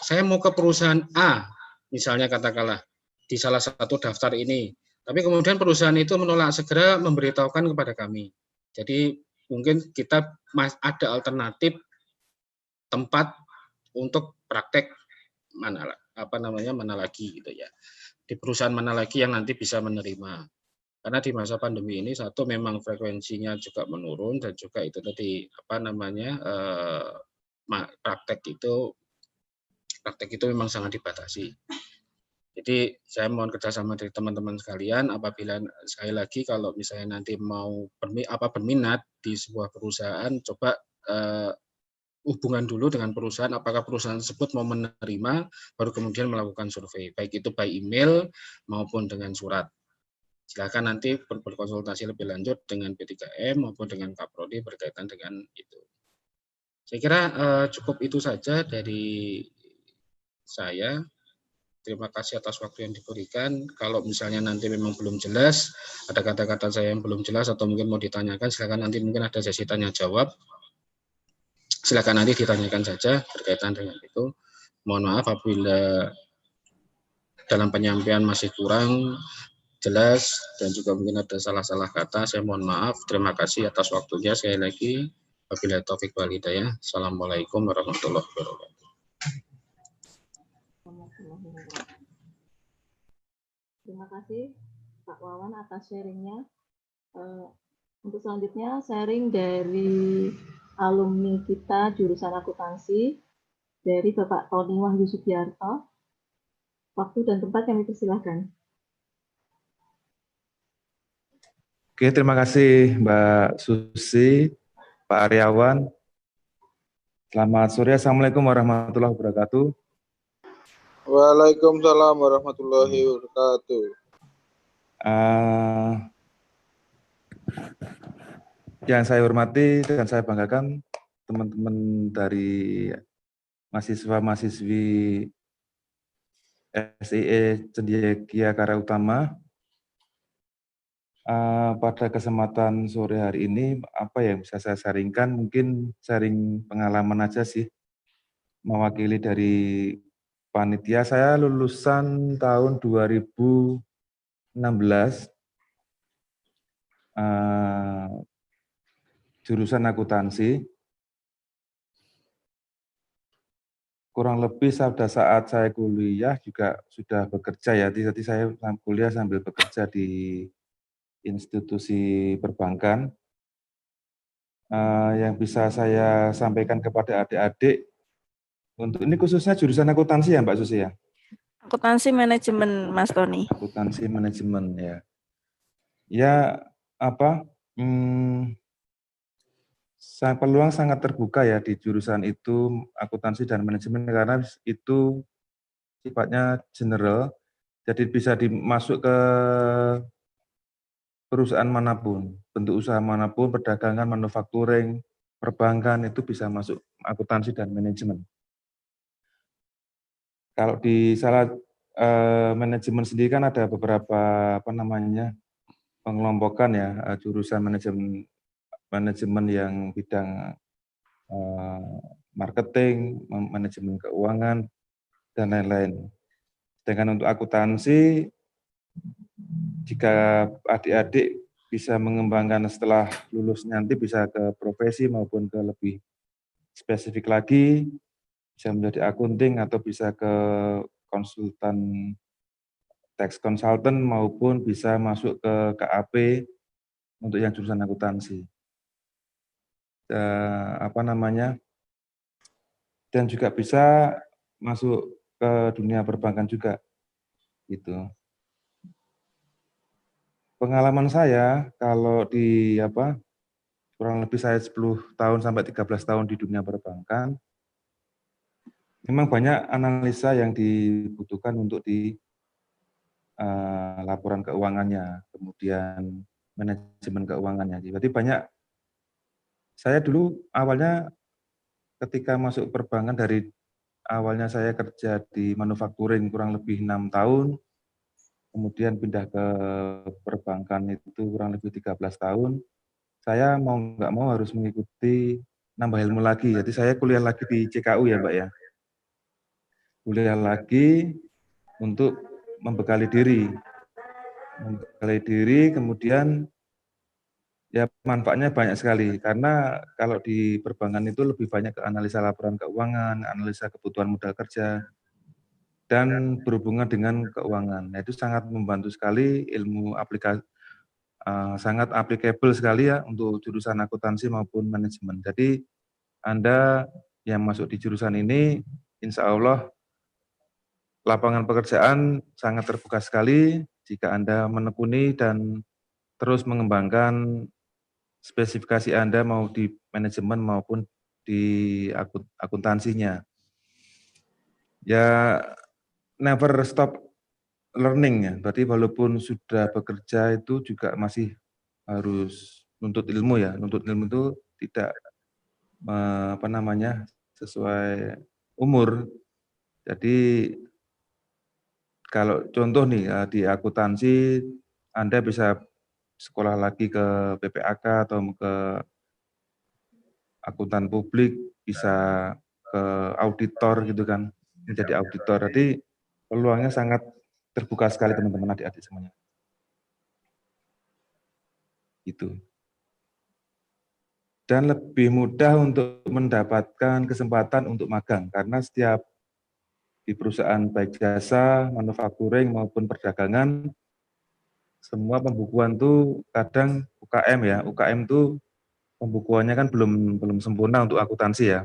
saya mau ke perusahaan A, misalnya katakanlah di salah satu daftar ini. Tapi kemudian perusahaan itu menolak, segera memberitahukan kepada kami. Jadi mungkin kita ada alternatif tempat untuk praktek mana lagi gitu ya. Di perusahaan mana lagi yang nanti bisa menerima. Karena di masa pandemi ini satu memang frekuensinya juga menurun dan juga itu tadi praktek itu memang sangat dibatasi. Jadi saya mohon kerjasama dari teman-teman sekalian apabila sekali lagi kalau misalnya nanti mau berminat di sebuah perusahaan, coba hubungan dulu dengan perusahaan, apakah perusahaan tersebut mau menerima, baru kemudian melakukan survei, baik itu by email maupun dengan surat. Silakan nanti berkonsultasi lebih lanjut dengan P3M maupun dengan Kaprodi berkaitan dengan itu. Saya kira cukup itu saja dari saya. Terima kasih atas waktu yang diberikan. Kalau misalnya nanti memang belum jelas, ada kata-kata saya yang belum jelas atau mungkin mau ditanyakan, silakan nanti mungkin ada sesi tanya jawab. Silakan nanti ditanyakan saja berkaitan dengan itu. Mohon maaf apabila dalam penyampaian masih kurang jelas dan juga mungkin ada salah-salah kata, saya mohon maaf. Terima kasih atas waktunya sekali lagi. Wabillahi taufik wal hidayah. Assalamualaikum warahmatullahi wabarakatuh. Terima kasih Pak Wawan atas sharingnya. Untuk selanjutnya sharing dari alumni kita jurusan akuntansi dari Bapak Tony Wahyu Sugiarto. Waktu dan tempat kami persilahkan. Oke, terima kasih Mbak Susi, Pak Aryawan. Selamat sore, Assalamualaikum warahmatullahi wabarakatuh. Waalaikumsalam warahmatullahi wabarakatuh. Yang saya hormati dan saya banggakan teman-teman dari mahasiswa-mahasiswi SIE Cendekia Karya Utama. Pada kesempatan sore hari ini, apa yang bisa saya sharingkan, mungkin sharing pengalaman aja sih, mewakili dari panitia. Saya lulusan tahun 2016, jurusan akuntansi. Kurang lebih pada saat saya kuliah juga sudah bekerja ya, jadi saya kuliah sambil bekerja di institusi perbankan. Yang bisa saya sampaikan kepada adik-adik, untuk ini khususnya jurusan akuntansi ya Mbak Susi ya? Akuntansi manajemen Mas Tony. Akuntansi manajemen ya. Ya apa, peluang sangat terbuka ya di jurusan itu, akuntansi dan manajemen, karena itu sifatnya general, jadi bisa dimasuk ke perusahaan manapun, bentuk usaha manapun, perdagangan, manufacturing, perbankan, itu bisa masuk akuntansi dan manajemen. Kalau di salah manajemen sendiri kan ada beberapa pengelompokan ya, jurusan manajemen yang bidang marketing, manajemen keuangan, dan lain-lain. Sedangkan untuk akuntansi, jika adik-adik bisa mengembangkan setelah lulus nanti bisa ke profesi maupun ke lebih spesifik lagi, bisa menjadi akunting atau bisa ke konsultan tax consultant maupun bisa masuk ke KAP untuk yang jurusan akuntansi. Dan juga bisa masuk ke dunia perbankan juga, gitu. Pengalaman saya kalau di kurang lebih saya 10 tahun sampai 13 tahun di dunia perbankan, memang banyak analisa yang dibutuhkan untuk di laporan keuangannya, kemudian manajemen keuangannya. Jadi banyak, saya dulu awalnya ketika masuk perbankan, dari awalnya saya kerja di manufacturing kurang lebih 6 tahun, kemudian pindah ke perbankan itu kurang lebih 13 tahun, saya mau nggak mau harus mengikuti nambah ilmu lagi. Jadi saya kuliah lagi di CKU ya Mbak ya. Kuliah lagi untuk membekali diri. Kemudian ya manfaatnya banyak sekali. Karena kalau di perbankan itu lebih banyak ke analisa laporan keuangan, analisa kebutuhan modal kerja, dan berhubungan dengan keuangan. Nah, itu sangat membantu sekali, ilmu aplikasi, sangat applicable sekali ya untuk jurusan akuntansi maupun manajemen. Jadi Anda yang masuk di jurusan ini, insya Allah lapangan pekerjaan sangat terbuka sekali jika Anda menekuni dan terus mengembangkan spesifikasi Anda mau di manajemen maupun di akuntansinya. Ya, never stop learning ya. Berarti walaupun sudah bekerja itu juga masih harus nuntut ilmu ya. Nuntut ilmu itu tidak sesuai umur. Jadi kalau contoh nih di akuntansi, Anda bisa sekolah lagi ke PPAK atau ke akuntan publik, bisa ke auditor gitu kan, menjadi auditor. Jadi peluangnya sangat terbuka sekali teman-teman adik-adik semuanya. Itu. Dan lebih mudah untuk mendapatkan kesempatan untuk magang karena setiap di perusahaan baik jasa, manufacturing maupun perdagangan semua pembukuan tuh kadang UKM ya. UKM tuh pembukuannya kan belum sempurna untuk akuntansi ya.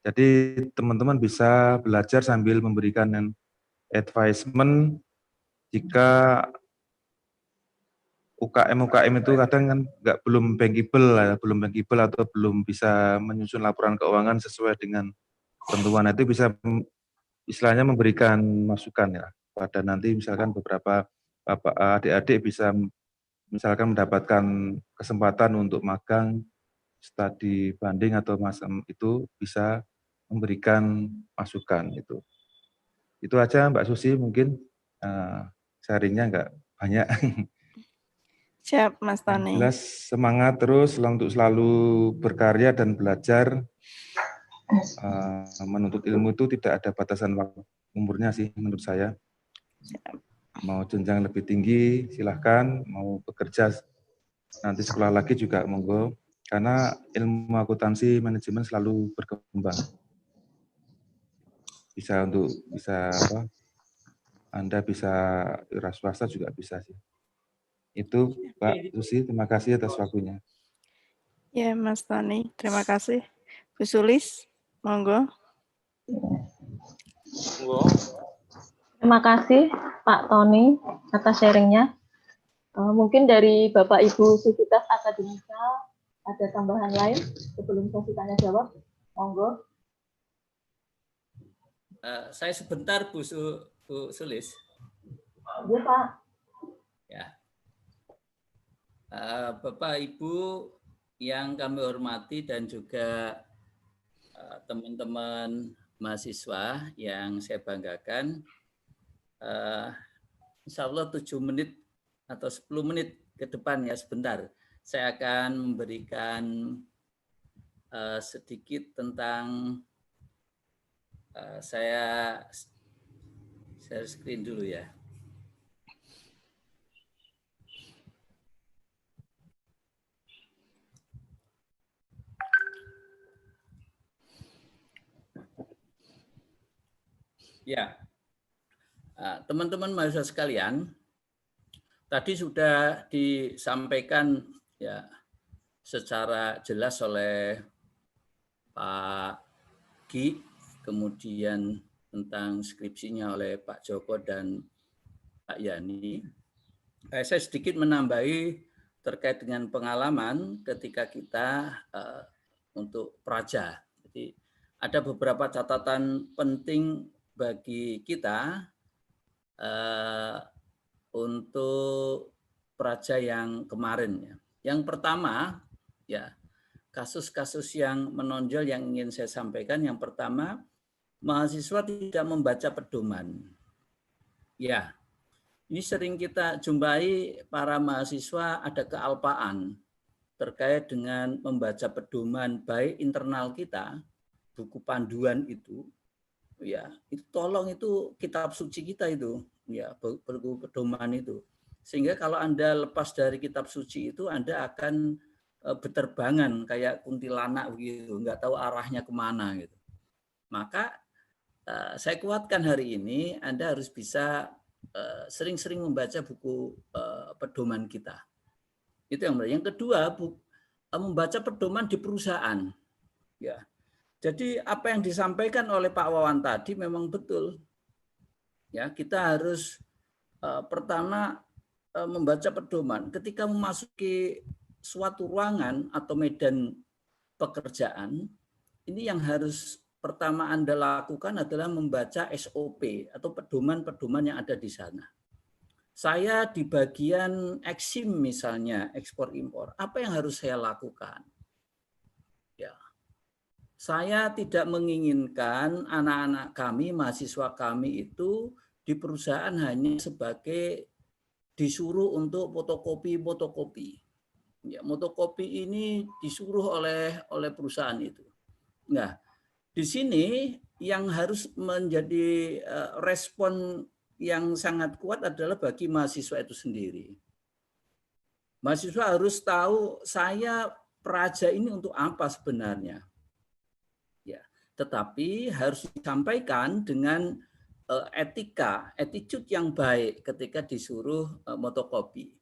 Jadi teman-teman bisa belajar sambil memberikan advisement jika UKM itu kadang kan belum bankable atau belum bisa menyusun laporan keuangan sesuai dengan ketentuan. Itu bisa istilahnya memberikan masukan ya pada nanti misalkan beberapa adik-adik bisa misalkan mendapatkan kesempatan untuk magang studi banding atau macam itu bisa memberikan masukan itu. Itu aja Mbak Susi mungkin sharingnya nggak banyak. Siap, Mas Tony. Jelas semangat terus untuk selalu berkarya dan belajar. Menuntut ilmu itu tidak ada batasan umurnya sih menurut saya. Mau jenjang lebih tinggi silahkan, mau bekerja nanti sekolah lagi juga monggo. Karena ilmu akuntansi manajemen selalu berkembang. Bisa Anda bisa wira swasta juga bisa sih. Itu Pak Susi, terima kasih atas waktunya. Ya, Mas Tony, terima kasih. Bu Sulis, monggo. Terima kasih Pak Tony atas sharingnya. Mungkin dari Bapak Ibu Sivitas Akademika ada tambahan lain sebelum sesi tanya jawab, monggo. Saya sebentar Bu Sulis. Iya Pak. Ya. Bapak Ibu yang kami hormati dan juga teman-teman mahasiswa yang saya banggakan, insya Allah 7 menit atau 10 menit ke depan ya sebentar, saya akan memberikan sedikit tentang saya share screen dulu ya. Ya, teman-teman mahasiswa sekalian, tadi sudah disampaikan ya secara jelas oleh Pak Gi, kemudian tentang skripsinya oleh Pak Joko dan Pak Yani. Saya sedikit menambahi terkait dengan pengalaman ketika kita untuk praja. Jadi ada beberapa catatan penting bagi kita untuk praja yang kemarin ya. Yang pertama ya, kasus-kasus yang menonjol yang ingin saya sampaikan. Yang pertama, mahasiswa tidak membaca pedoman. Ya, ini sering kita jumpai para mahasiswa ada kealpaan terkait dengan membaca pedoman baik internal kita, buku panduan itu, ya itu tolong itu kitab suci kita itu, ya buku pedoman itu. Sehingga kalau Anda lepas dari kitab suci itu, Anda akan berterbangan kayak kuntilanak begitu, nggak tahu arahnya kemana gitu. Maka saya kuatkan hari ini Anda harus bisa sering-sering membaca buku pedoman kita. Itu yang pertama. Yang kedua, membaca pedoman di perusahaan. Ya. Jadi apa yang disampaikan oleh Pak Wawan tadi memang betul. Ya, kita harus pertama membaca pedoman. Ketika memasuki suatu ruangan atau medan pekerjaan, ini yang harus pertama Anda lakukan adalah membaca SOP atau pedoman-pedoman yang ada di sana. Saya di bagian eksim misalnya, ekspor impor, apa yang harus saya lakukan? Ya, saya tidak menginginkan anak-anak kami, mahasiswa kami itu di perusahaan hanya sebagai disuruh untuk fotokopi. Ya, fotokopi ini disuruh oleh perusahaan itu. Nah, di sini yang harus menjadi respon yang sangat kuat adalah bagi mahasiswa itu sendiri. Mahasiswa harus tahu saya praja ini untuk apa sebenarnya. Ya, tetapi harus disampaikan dengan etika, attitude yang baik ketika disuruh motokopi.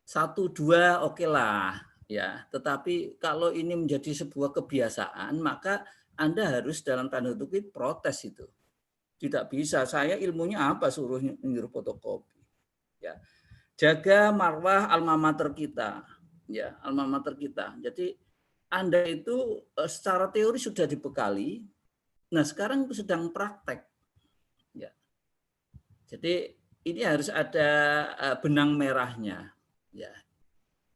1, 2 oke lah, ya. Tetapi kalau ini menjadi sebuah kebiasaan, maka Anda harus dalam tanda kutip protes itu. Tidak bisa, saya ilmunya apa suruh nyuruh fotokopi. Ya. Jaga marwah alma mater kita, ya, alma mater kita. Jadi Anda itu secara teori sudah dibekali, nah sekarang sedang praktek. Ya. Jadi ini harus ada benang merahnya. Ya.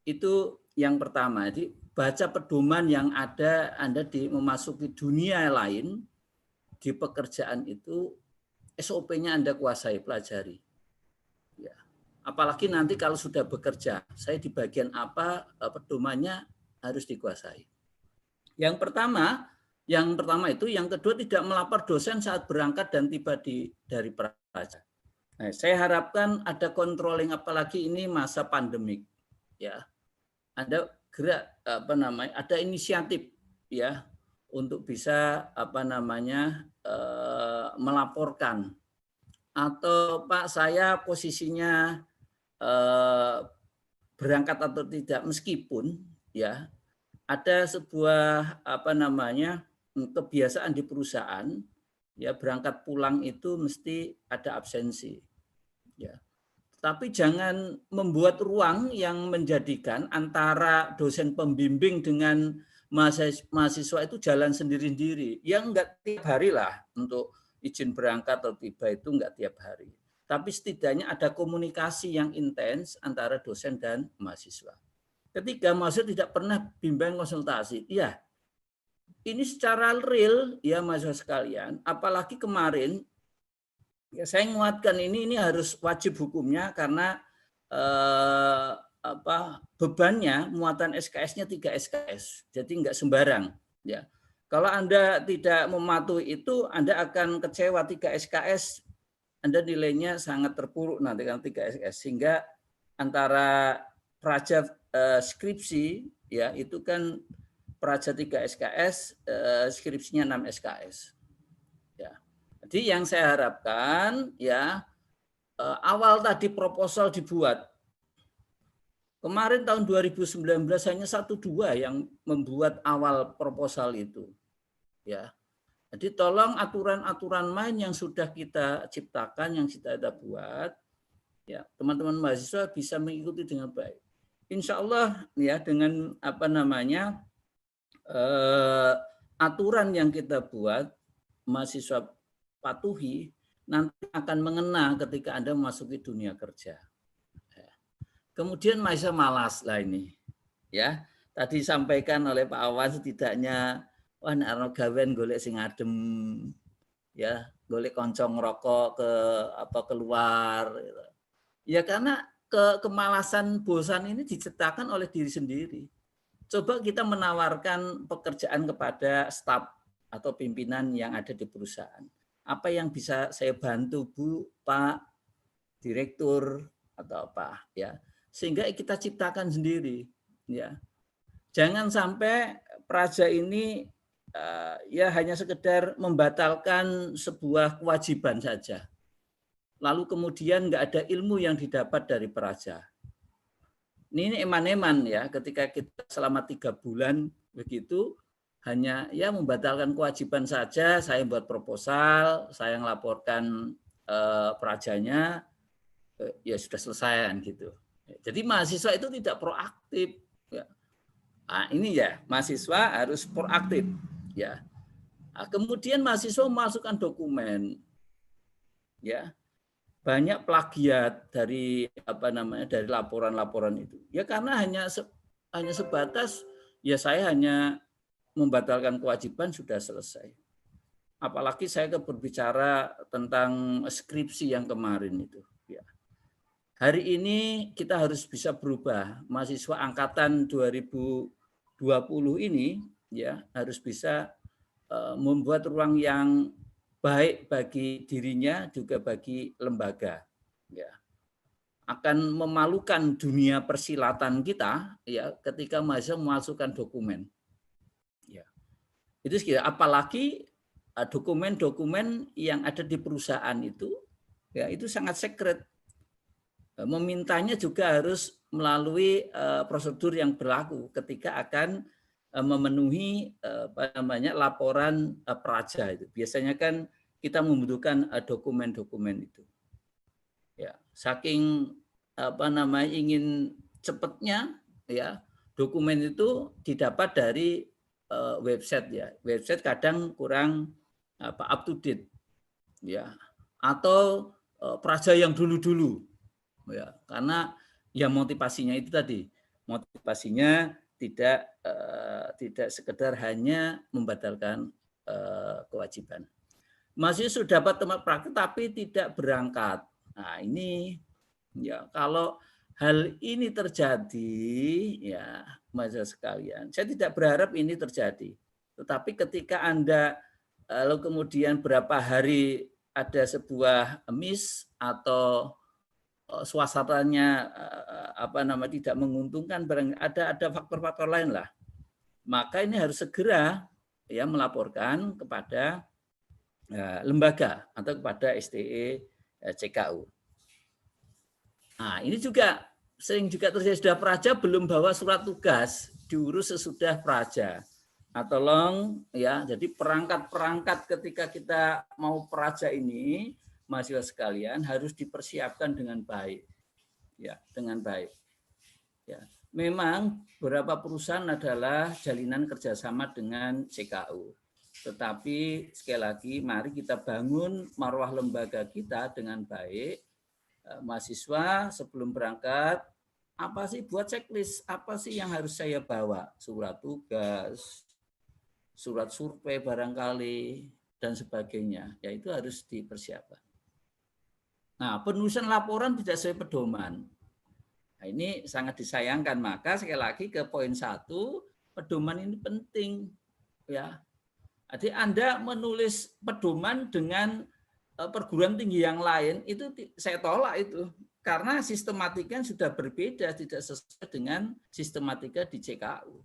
Itu yang pertama. Jadi baca pedoman yang ada Anda memasuki dunia lain, di pekerjaan itu SOP-nya Anda kuasai, pelajari. Ya. Apalagi nanti kalau sudah bekerja, saya di bagian apa, pedomannya harus dikuasai. Yang pertama itu, yang kedua tidak melapor dosen saat berangkat dan tiba dari praja. Nah, saya harapkan ada controlling, apalagi ini masa pandemik. Ya, Anda gerak ada inisiatif ya untuk bisa melaporkan, atau Pak saya posisinya berangkat atau tidak, meskipun ya ada sebuah kebiasaan di perusahaan ya, berangkat pulang itu mesti ada absensi ya. Tapi jangan membuat ruang yang menjadikan antara dosen pembimbing dengan mahasiswa itu jalan sendiri-sendiri. Ya enggak tiap hari lah untuk izin berangkat atau tiba, itu enggak tiap hari. Tapi setidaknya ada komunikasi yang intens antara dosen dan mahasiswa. Ketika mahasiswa tidak pernah bimbang konsultasi, ya ini secara real ya mahasiswa sekalian, apalagi kemarin, ya saya menguatkan ini harus wajib hukumnya karena bebannya muatan SKS-nya 3 SKS, jadi enggak sembarang ya. Kalau Anda tidak mematuhi itu, Anda akan kecewa. 3 SKS Anda nilainya sangat terpuruk nanti kan 3 SKS, sehingga antara praja skripsi ya itu kan praja 3 SKS, skripsinya 6 SKS. Ya. Jadi yang saya harapkan ya awal tadi proposal dibuat. Kemarin tahun 2019 hanya 1-2 yang membuat awal proposal itu. Ya. Jadi tolong aturan-aturan main yang sudah kita ciptakan, yang kita buat, ya teman-teman mahasiswa bisa mengikuti dengan baik. Insya Allah ya dengan aturan yang kita buat, mahasiswa patuhi, nanti akan mengena ketika Anda memasuki dunia kerja. Kemudian mahasiswa malas lah ini, ya tadi sampaikan oleh Pak Awan, setidaknya wah nek gawean golek sing adem, ya golek kanca ngerokok keluar, gitu. Ya karena kemalasan, bosan ini diciptakan oleh diri sendiri. Coba kita menawarkan pekerjaan kepada staf atau pimpinan yang ada di perusahaan. Apa yang bisa saya bantu Bu, Pak, Direktur atau apa ya, sehingga kita ciptakan sendiri ya. Jangan sampai praja ini ya hanya sekedar membatalkan sebuah kewajiban saja, lalu kemudian nggak ada ilmu yang didapat dari praja. Ini eman-eman ya, ketika kita selama 3 bulan begitu hanya ya membatalkan kewajiban saja, saya buat proposal, saya melaporkan prajanya, ya sudah selesai gitu. Jadi mahasiswa itu tidak proaktif. Ya. Nah, ini ya mahasiswa harus proaktif. Ya. Nah, kemudian mahasiswa memasukkan dokumen, ya banyak plagiat dari dari laporan-laporan itu. Ya karena hanya sebatas ya saya hanya membatalkan kewajiban sudah selesai. Apalagi saya berbicara tentang skripsi yang kemarin itu. Ya. Hari ini kita harus bisa berubah. Mahasiswa angkatan 2020 ini ya harus bisa membuat ruang yang baik bagi dirinya juga bagi lembaga. ya, akan memalukan dunia persilatan kita ya ketika mahasiswa memasukkan dokumen. Ya. Itu sekira, apalagi dokumen-dokumen yang ada di perusahaan itu ya itu sangat secret. Memintanya juga harus melalui prosedur yang berlaku ketika akan memenuhi laporan praja itu. Biasanya kan kita membutuhkan dokumen-dokumen itu. Ya, saking ingin cepatnya ya dokumen itu didapat dari website ya. Website kadang kurang up to date ya, atau praja yang dulu-dulu ya, karena ya motivasinya itu tadi, motivasinya tidak sekedar hanya membatalkan kewajiban. Masih sudah dapat tempat praktik tapi tidak berangkat. Nah, ini ya kalau hal ini terjadi ya mahasiswa sekalian, saya tidak berharap ini terjadi. Tetapi ketika Anda lalu kemudian berapa hari ada sebuah miss atau suasananya tidak menguntungkan, ada faktor-faktor lain lah. Maka ini harus segera ya melaporkan kepada lembaga atau kepada STE CKU. Nah, ini juga sering juga terjadi, sudah praja belum bawa surat tugas, diurus sesudah praja. Nah, tolong ya, jadi perangkat-perangkat ketika kita mau praja ini, mahasiswa sekalian harus dipersiapkan dengan baik. Ya, dengan baik. Ya. Memang beberapa perusahaan adalah jalinan kerjasama dengan CKU. Tetapi sekali lagi mari kita bangun marwah lembaga kita dengan baik. Mahasiswa sebelum berangkat, apa sih buat checklist, apa sih yang harus saya bawa? Surat tugas, surat survei barangkali, dan sebagainya. Ya itu harus dipersiapkan. Nah, penulisan laporan tidak sesuai pedoman. Nah, ini sangat disayangkan. Maka sekali lagi ke poin 1, pedoman ini penting. Ya. Jadi Anda menulis pedoman dengan perguruan tinggi yang lain, itu saya tolak itu. Karena sistematikanya sudah berbeda, tidak sesuai dengan sistematika di CKU.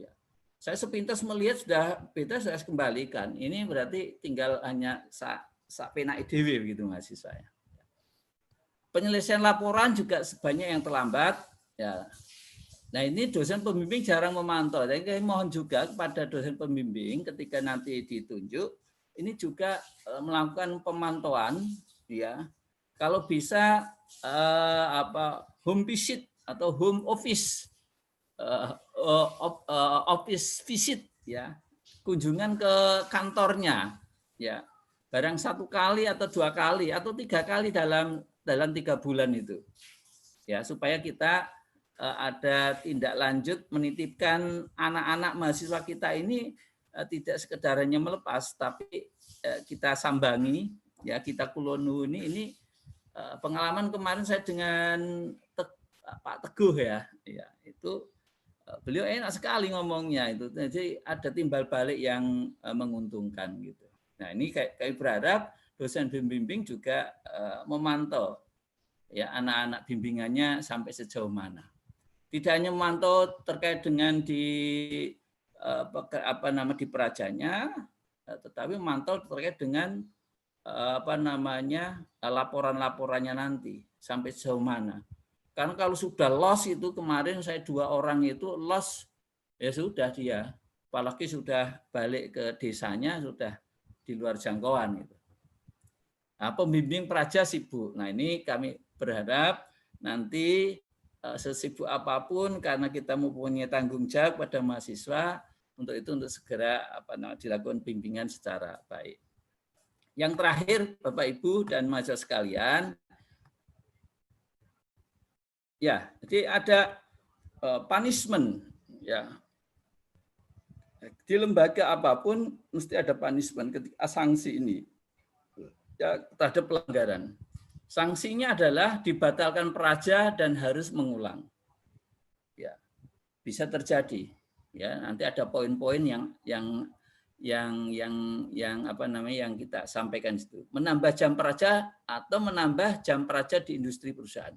Ya. Saya sepintas melihat sudah beda, saya kembalikan. Ini berarti tinggal hanya pena IDW begitu mahasiswa saya. Penyelesaian laporan juga sebanyak yang terlambat. Ya. Nah ini dosen pembimbing jarang memantau. Jadi saya mohon juga kepada dosen pembimbing ketika nanti ditunjuk, ini juga melakukan pemantauan, ya. Kalau bisa home visit atau home office, office visit, ya, kunjungan ke kantornya, ya, barang 1 kali atau 2 kali atau 3 kali dalam 3 bulan itu, ya, supaya kita ada tindak lanjut menitipkan anak-anak mahasiswa kita ini tidak sekedar hanya melepas, tapi kita sambangi, ya, kita kulonu ini pengalaman kemarin saya dengan Pak Teguh ya itu beliau enak sekali ngomongnya itu, jadi ada timbal balik yang menguntungkan gitu. Nah ini kami berharap dosen pembimbing juga memantau ya anak-anak bimbingannya sampai sejauh mana. Tidak hanya memantau terkait dengan di prajanya, tetapi memantau terkait dengan laporan-laporannya nanti sampai sejauh mana. Karena kalau sudah loss itu kemarin saya 2 orang itu loss ya sudah dia, apalagi sudah balik ke desanya sudah di luar jangkauan itu. Nah, pembimbing praja sibuk. Nah ini kami berharap nanti sesibuk apapun karena kita mempunyai tanggung jawab pada mahasiswa untuk segera dilakukan bimbingan secara baik. Yang terakhir Bapak Ibu dan mahasiswa sekalian, ya, jadi ada punishment ya. Di lembaga apapun mesti ada punishment ketika sanksi ini ya terhadap pelanggaran. Sanksinya adalah dibatalkan praja dan harus mengulang. Ya, bisa terjadi. Ya, nanti ada poin-poin yang apa namanya yang kita sampaikan itu. Menambah jam praja atau menambah jam praja di industri perusahaan.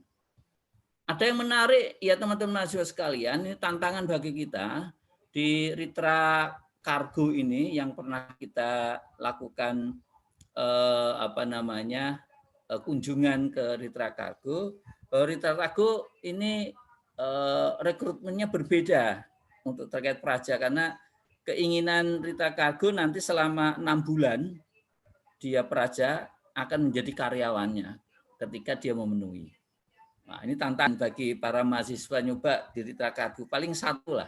Ada yang menarik ya teman-teman mahasiswa sekalian, ini tantangan bagi kita di Ritra Kargo ini yang pernah kita lakukan kunjungan ke Ritra Kargo. Ritra Kargo ini rekrutmennya berbeda untuk terkait praja karena keinginan Ritra Kargo nanti selama 6 bulan dia praja akan menjadi karyawannya ketika dia memenuhi. Nah, ini tantangan bagi para mahasiswa nyoba di Ritra Kargo paling satu lah,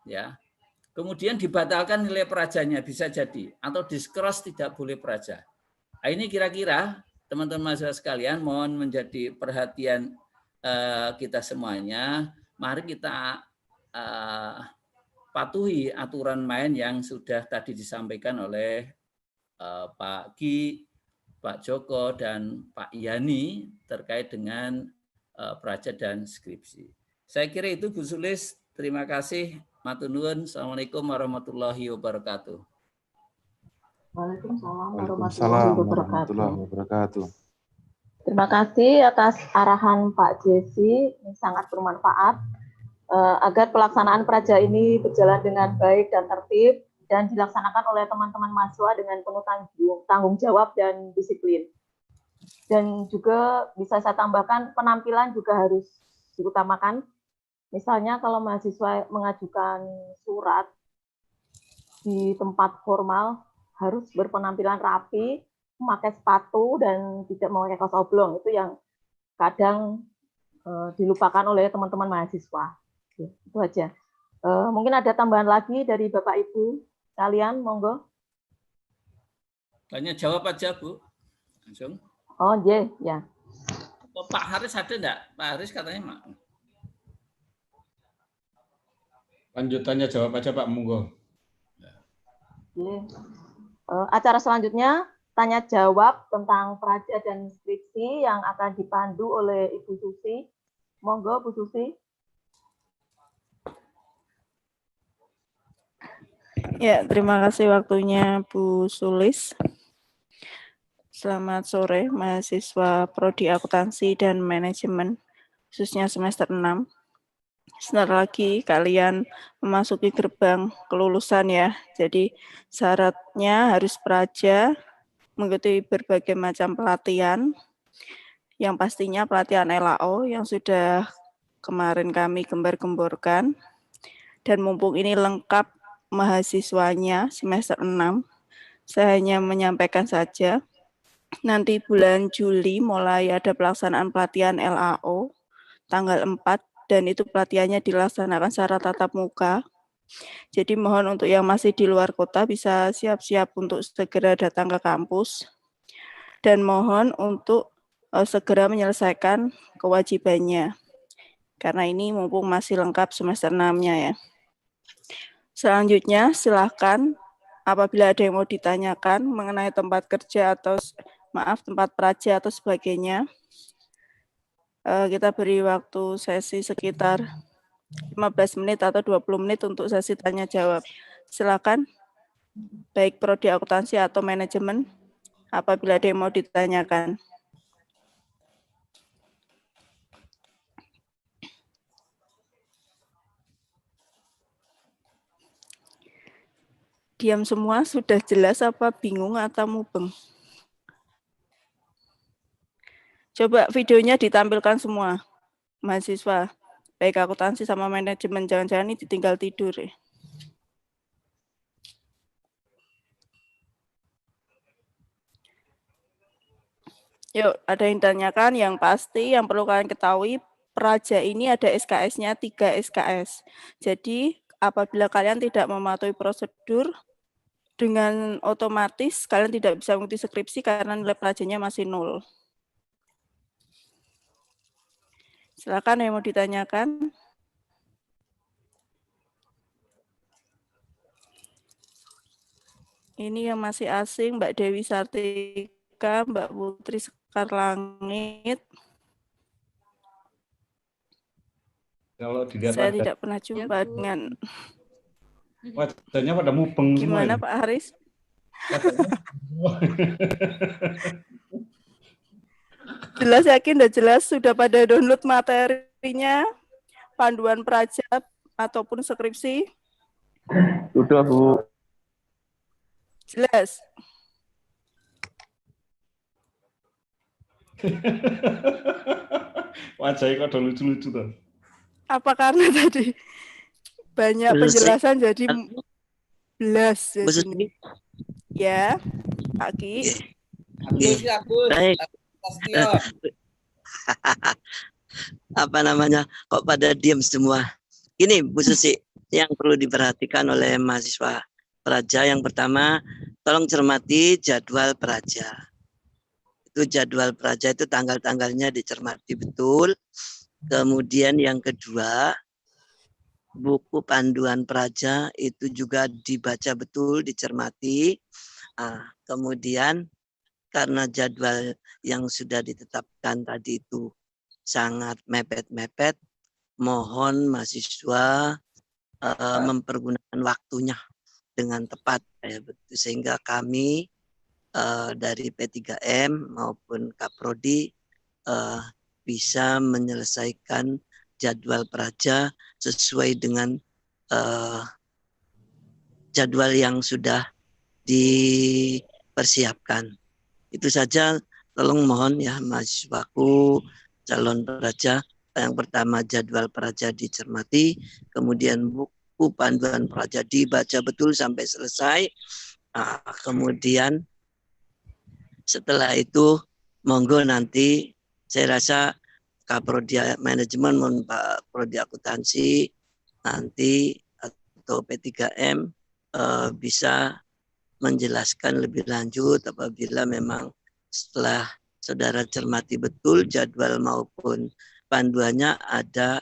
ya. Kemudian dibatalkan nilai prajanya bisa jadi atau diskros tidak boleh praja. Nah, ini kira-kira teman-teman mahasiswa sekalian mohon menjadi perhatian kita semuanya. Mari kita patuhi aturan main yang sudah tadi disampaikan oleh Pak Ki, Pak Joko, dan Pak Yani terkait dengan praja dan skripsi. Saya kira itu Bu Sulis. Terima kasih. Matur nuwun. Assalamualaikum warahmatullahi wabarakatuh. Waalaikumsalam warahmatullahi wabarakatuh. Terima kasih atas arahan Pak Jesse, ini sangat bermanfaat agar pelaksanaan praja ini berjalan dengan baik dan tertib dan dilaksanakan oleh teman-teman mahasiswa dengan penuh tanggung jawab dan disiplin. Dan juga bisa saya tambahkan penampilan juga harus diutamakan. Misalnya kalau mahasiswa mengajukan surat di tempat formal harus berpenampilan rapi, memakai sepatu dan tidak memakai kaos oblong. Itu yang kadang dilupakan oleh teman-teman mahasiswa. Itu aja. Mungkin ada tambahan lagi dari Bapak Ibu kalian, monggo. Tanya jawab aja Bu, langsung. Oh ya. Pak Haris ada enggak? Pak Haris katanya mak. Lanjutannya jawab aja Pak, monggo. Acara selanjutnya tanya jawab tentang praja dan skripsi yang akan dipandu oleh Ibu Susi. Monggo Bu Susi. Ya, terima kasih waktunya Bu Sulis. Selamat sore mahasiswa Prodi Akuntansi dan Manajemen, khususnya semester 6. Sebentar lagi kalian memasuki gerbang kelulusan ya. Jadi syaratnya harus praja, mengikuti berbagai macam pelatihan, yang pastinya pelatihan LAO yang sudah kemarin kami gembar-gemborkan. Dan mumpung ini lengkap mahasiswanya semester 6, saya hanya menyampaikan saja. Nanti bulan Juli mulai ada pelaksanaan pelatihan LAO tanggal 4 dan itu pelatihannya dilaksanakan secara tatap muka. Jadi mohon untuk yang masih di luar kota bisa siap-siap untuk segera datang ke kampus dan mohon untuk segera menyelesaikan kewajibannya. Karena ini mumpung masih lengkap semester 6-nya ya. Selanjutnya silakan apabila ada yang mau ditanyakan mengenai tempat kerja atau tempat praja atau sebagainya, kita beri waktu sesi sekitar 15 menit atau 20 menit untuk sesi tanya jawab. Silakan, baik prodi akuntansi atau manajemen, apabila ada yang mau ditanyakan. Diam semua, sudah jelas apa bingung atau mubeng? Coba videonya ditampilkan semua, mahasiswa. Baik akuntansi sama manajemen, jangan-jangan ini ditinggal tidur ya. Yuk, ada yang tanyakan, yang pasti yang perlu kalian ketahui, praja ini ada SKS-nya 3 SKS. Jadi, apabila kalian tidak mematuhi prosedur, dengan otomatis kalian tidak bisa mengikuti skripsi karena nilai prajanya masih 0. Silakan yang mau ditanyakan. Ini yang masih asing, Mbak Dewi Sartika, Mbak Putri Sekarlangit. Kalau dilihat saya tidak pernah jumpa dengan Wajahnya pada mubeng semua. Gimana ini. Pak Haris? Jelas yakin dan jelas sudah pada download materinya, panduan praja ataupun skripsi? Sudah, Bu. Jelas. Wajahnya kok udah lucu-lucu tuh. Apa karena tadi banyak penjelasan jadi belas ya sini. Ya, Pak Ki. Baik. Apa namanya? Kok pada diam semua? Ini Bu Susi, yang perlu diperhatikan oleh mahasiswa praja yang pertama, tolong cermati jadwal praja. Itu jadwal praja itu tanggal-tanggalnya dicermati betul. Kemudian yang kedua, buku panduan praja itu juga dibaca betul, dicermati. Kemudian karena jadwal yang sudah ditetapkan tadi itu sangat mepet-mepet, mohon mahasiswa mempergunakan waktunya dengan tepat, sehingga kami dari P3M maupun Kaprodi bisa menyelesaikan jadwal praja sesuai dengan jadwal yang sudah dipersiapkan. Itu saja, tolong mohon ya mahasiswaku calon praja. Yang pertama jadwal praja dicermati, kemudian buku panduan praja dibaca betul sampai selesai. Kemudian setelah itu monggo nanti saya rasa Kaprodi Manajemen maupun Pak Prodi Akuntansi nanti atau P3M bisa menjelaskan lebih lanjut apabila memang setelah saudara cermati betul jadwal maupun panduannya ada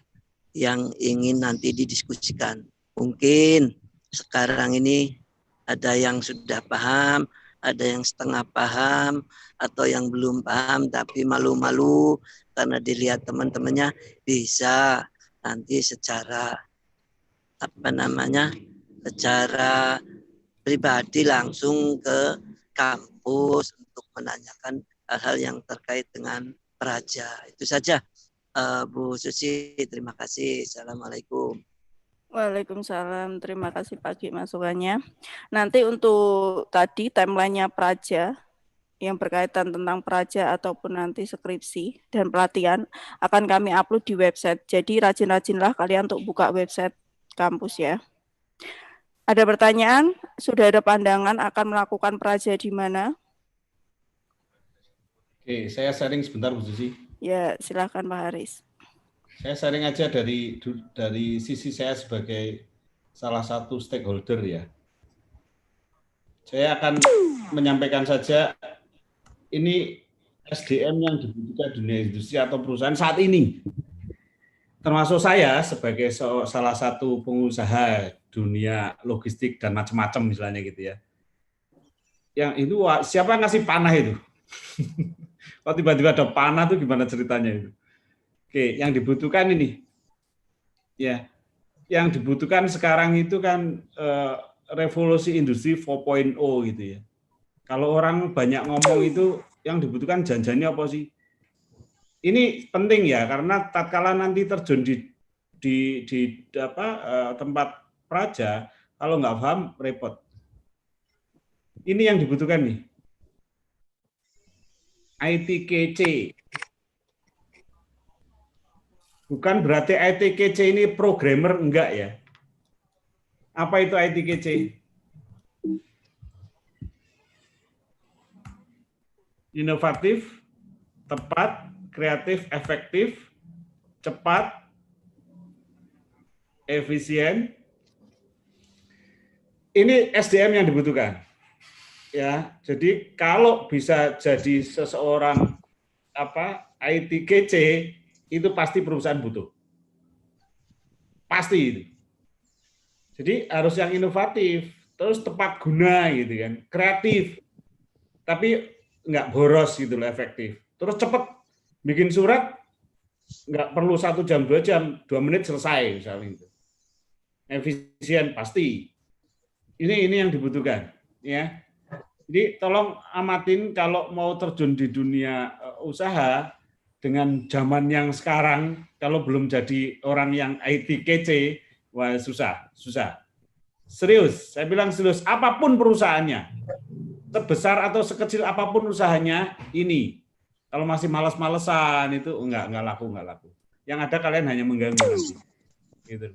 yang ingin nanti didiskusikan. Mungkin sekarang ini ada yang sudah paham, ada yang setengah paham, atau yang belum paham tapi malu-malu karena dilihat teman-temannya, bisa nanti secara secara pribadi langsung ke kampus untuk menanyakan hal-hal yang terkait dengan praja. Itu saja, Bu Susi. Terima kasih. Assalamualaikum. Waalaikumsalam. Terima kasih Pak Ki masukannya. Nanti untuk tadi timeline-nya praja yang berkaitan tentang praja ataupun nanti skripsi dan pelatihan akan kami upload di website. Jadi rajin-rajinlah kalian untuk buka website kampus ya. Ada pertanyaan? Sudah ada pandangan akan melakukan praja di mana? Oke, saya sharing sebentar Bu Susi. Ya, silakan Pak Haris. Saya sharing aja dari sisi saya sebagai salah satu stakeholder ya. Saya akan menyampaikan saja ini SDM yang dibutuhkan dunia industri atau perusahaan saat ini. Termasuk saya sebagai salah satu pengusaha dunia logistik dan macam-macam misalnya gitu ya. Yang itu siapa ngasih panah itu? Kalau tiba-tiba ada panah tuh gimana ceritanya itu? Oke, yang dibutuhkan ini. Ya. Yang dibutuhkan sekarang itu kan revolusi industri 4.0 gitu ya. Kalau orang banyak ngomong itu yang dibutuhkan janjinya apa sih? Ini penting ya karena tatkala nanti terjun di tempat praja, kalau nggak paham repot. Ini yang dibutuhkan nih. ITKC. Bukan berarti ITKC ini programmer enggak ya. Apa itu ITKC? Inovatif, tepat, kreatif, efektif, cepat, efisien. Ini SDM yang dibutuhkan. Ya, jadi kalau bisa jadi seseorang ITKC itu pasti perusahaan butuh. Pasti itu. Jadi harus yang inovatif, terus tepat guna gitu kan, kreatif. Tapi nggak boros gitu loh, efektif. Terus cepat bikin surat nggak perlu 1 jam 2 jam, 2 menit selesai misalnya itu. Efisien pasti. Ini yang dibutuhkan, ya. Jadi tolong amatin kalau mau terjun di dunia usaha dengan zaman yang sekarang, kalau belum jadi orang yang IT kece, wah susah. Serius, saya bilang serius. Apapun perusahaannya, sebesar atau sekecil apapun usahanya, ini kalau masih malas-malesan itu enggak laku. Yang ada kalian hanya mengganggu nanti. Gitu.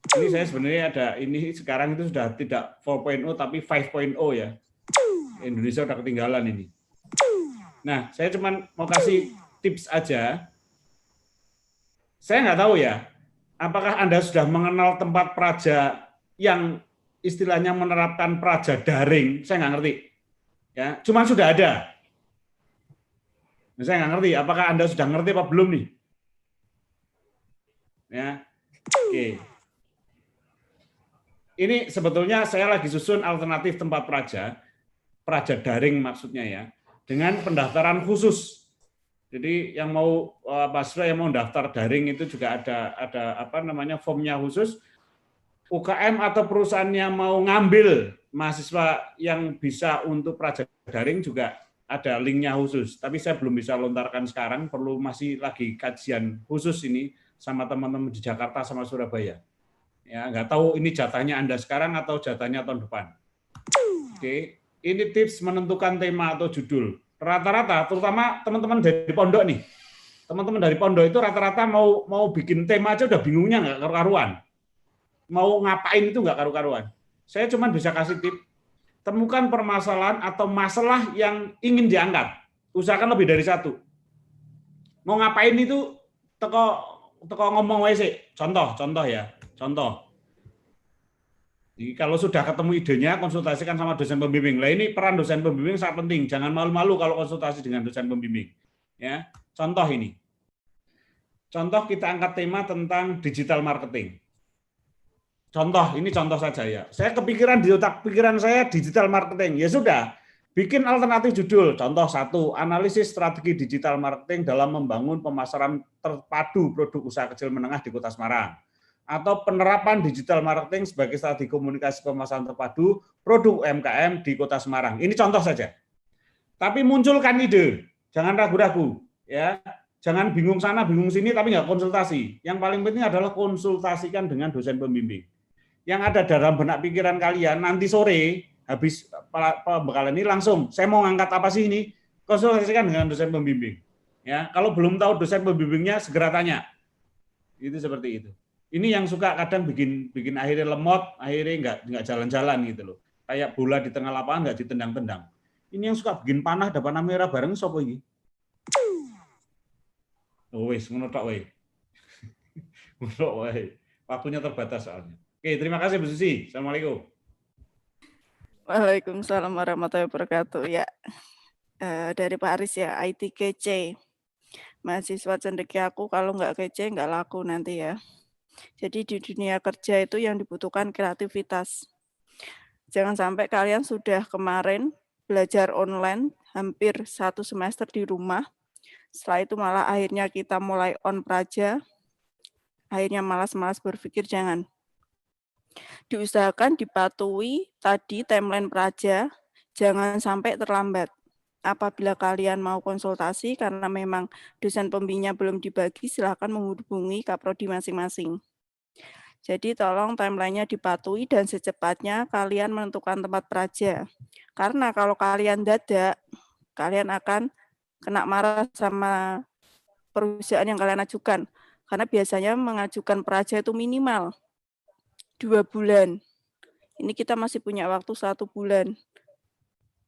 Ini saya sebenarnya ada ini sekarang itu sudah tidak 4.0 tapi 5.0 ya. Indonesia udah ketinggalan ini. Nah, saya cuma mau kasih tips aja. Saya nggak tahu ya, apakah Anda sudah mengenal tempat praja yang istilahnya menerapkan praja daring? Saya nggak ngerti. Ya, cuma sudah ada. Nah, saya nggak ngerti, apakah Anda sudah ngerti apa belum nih? Ya, oke. Ini sebetulnya saya lagi susun alternatif tempat praja daring maksudnya ya, dengan pendaftaran khusus. Jadi yang mau mahasiswa yang mau daftar daring itu juga ada apa namanya formnya khusus. UKM atau perusahaan yang mau ngambil mahasiswa yang bisa untuk praja daring juga ada linknya khusus. Tapi saya belum bisa lontarkan sekarang, perlu masih lagi kajian khusus ini sama teman-teman di Jakarta sama Surabaya. Ya, nggak tahu ini jatahnya Anda sekarang atau jatahnya tahun depan. Oke, ini tips menentukan tema atau judul. Rata-rata, terutama teman-teman dari pondok nih, teman-teman dari pondok itu rata-rata mau bikin tema aja udah bingungnya nggak karu-karuan. Mau ngapain itu nggak karu-karuan. Saya cuma bisa kasih tips, temukan permasalahan atau masalah yang ingin diangkat. Usahakan lebih dari satu. Mau ngapain itu teko ngomong WC. Contoh ya. Contoh. Jadi kalau sudah ketemu idenya, konsultasikan sama dosen pembimbing. Lah ini peran dosen pembimbing sangat penting. Jangan malu-malu kalau konsultasi dengan dosen pembimbing. Ya, contoh ini. Contoh kita angkat tema tentang digital marketing. Contoh, ini contoh saja ya. Saya kepikiran di otak pikiran saya digital marketing. Ya sudah, bikin alternatif judul. Contoh 1, analisis strategi digital marketing dalam membangun pemasaran terpadu produk usaha kecil menengah di Kota Semarang. Atau penerapan digital marketing sebagai strategi komunikasi pemasaran terpadu produk UMKM di Kota Semarang. Ini contoh saja. Tapi munculkan ide, jangan ragu-ragu, ya. Jangan bingung sana, bingung sini, tapi nggak konsultasi. Yang paling penting adalah konsultasikan dengan dosen pembimbing. Yang ada dalam benak pikiran kalian nanti sore habis pembekalan ini langsung, saya mau ngangkat apa sih ini? Konsultasikan dengan dosen pembimbing. Ya, kalau belum tahu dosen pembimbingnya segera tanya. Itu seperti itu. Ini yang suka kadang bikin akhirnya lemot, akhirnya nggak jalan-jalan gitu loh. Kayak bola di tengah lapangan nggak ditendang-tendang. Ini yang suka bikin panah dan panah merah bareng sopo ini. Oh wes, ngono tok wae. Ngono wae. Waktunya terbatas soalnya. Oke, terima kasih Bu Susi. Assalamualaikum. Waalaikumsalam warahmatullahi wabarakatuh. Ya, dari Pak Aris ya, IT kece. Mahasiswa cendekia aku kalau nggak kece nggak laku nanti ya. Jadi di dunia kerja itu yang dibutuhkan kreativitas. Jangan sampai kalian sudah kemarin belajar online hampir 1 semester di rumah. Setelah itu malah akhirnya kita mulai on praja. Akhirnya malas-malas berpikir, jangan. Diusahakan dipatuhi tadi timeline praja, jangan sampai terlambat. Apabila kalian mau konsultasi karena memang dosen pembimbingnya belum dibagi, silakan menghubungi kaprodi masing-masing. Jadi tolong timeline-nya dipatuhi dan secepatnya kalian menentukan tempat praja. Karena kalau kalian dadak, kalian akan kena marah sama perusahaan yang kalian ajukan. Karena biasanya mengajukan praja itu minimal 2 bulan. Ini kita masih punya waktu 1 bulan.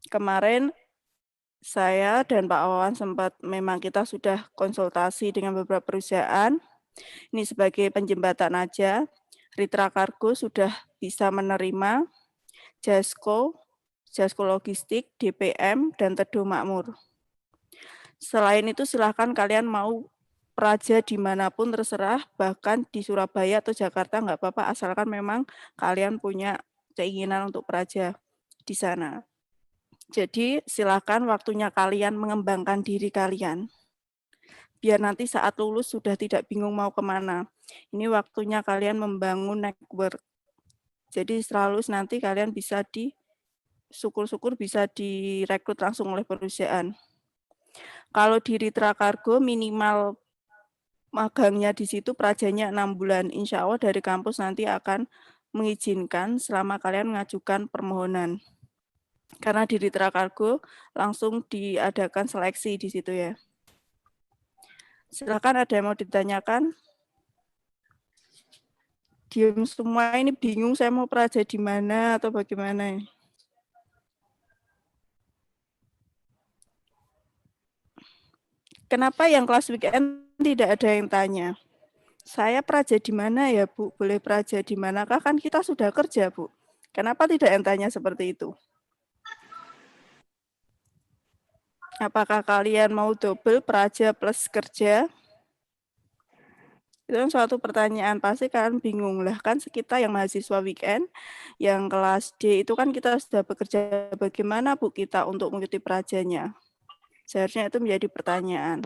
Kemarin saya dan Pak Wawan sempat memang kita sudah konsultasi dengan beberapa perusahaan. Ini sebagai penjembatan aja. Ritra Kargo sudah bisa menerima Jasko Logistik, DPM, dan Tedo Makmur. Selain itu silahkan kalian mau praja dimanapun terserah, bahkan di Surabaya atau Jakarta nggak apa-apa, asalkan memang kalian punya keinginan untuk praja di sana. Jadi silakan waktunya kalian mengembangkan diri kalian. Biar nanti saat lulus sudah tidak bingung mau kemana. Ini waktunya kalian membangun network. Jadi selalu nanti kalian bisa syukur-syukur bisa direkrut langsung oleh perusahaan. Kalau di Ritra Kargo minimal magangnya di situ prajanya 6 bulan. Insya Allah dari kampus nanti akan mengizinkan selama kalian mengajukan permohonan. Karena di Ritra Kargo langsung diadakan seleksi di situ ya. Silakan, ada yang mau ditanyakan? Diam semua, ini bingung saya mau praja di mana atau bagaimana ini. Kenapa yang kelas weekend tidak ada yang tanya? Saya praja di mana ya Bu? Boleh praja di manakah? Kan kita sudah kerja Bu. Kenapa tidak yang tanya seperti itu? Apakah kalian mau double praja plus kerja? Itu kan suatu pertanyaan, pasti kalian bingung lah kan kita yang mahasiswa weekend, yang kelas D itu kan kita sudah bekerja, bagaimana Bu kita untuk mengikuti prajanya? Seharusnya itu menjadi pertanyaan.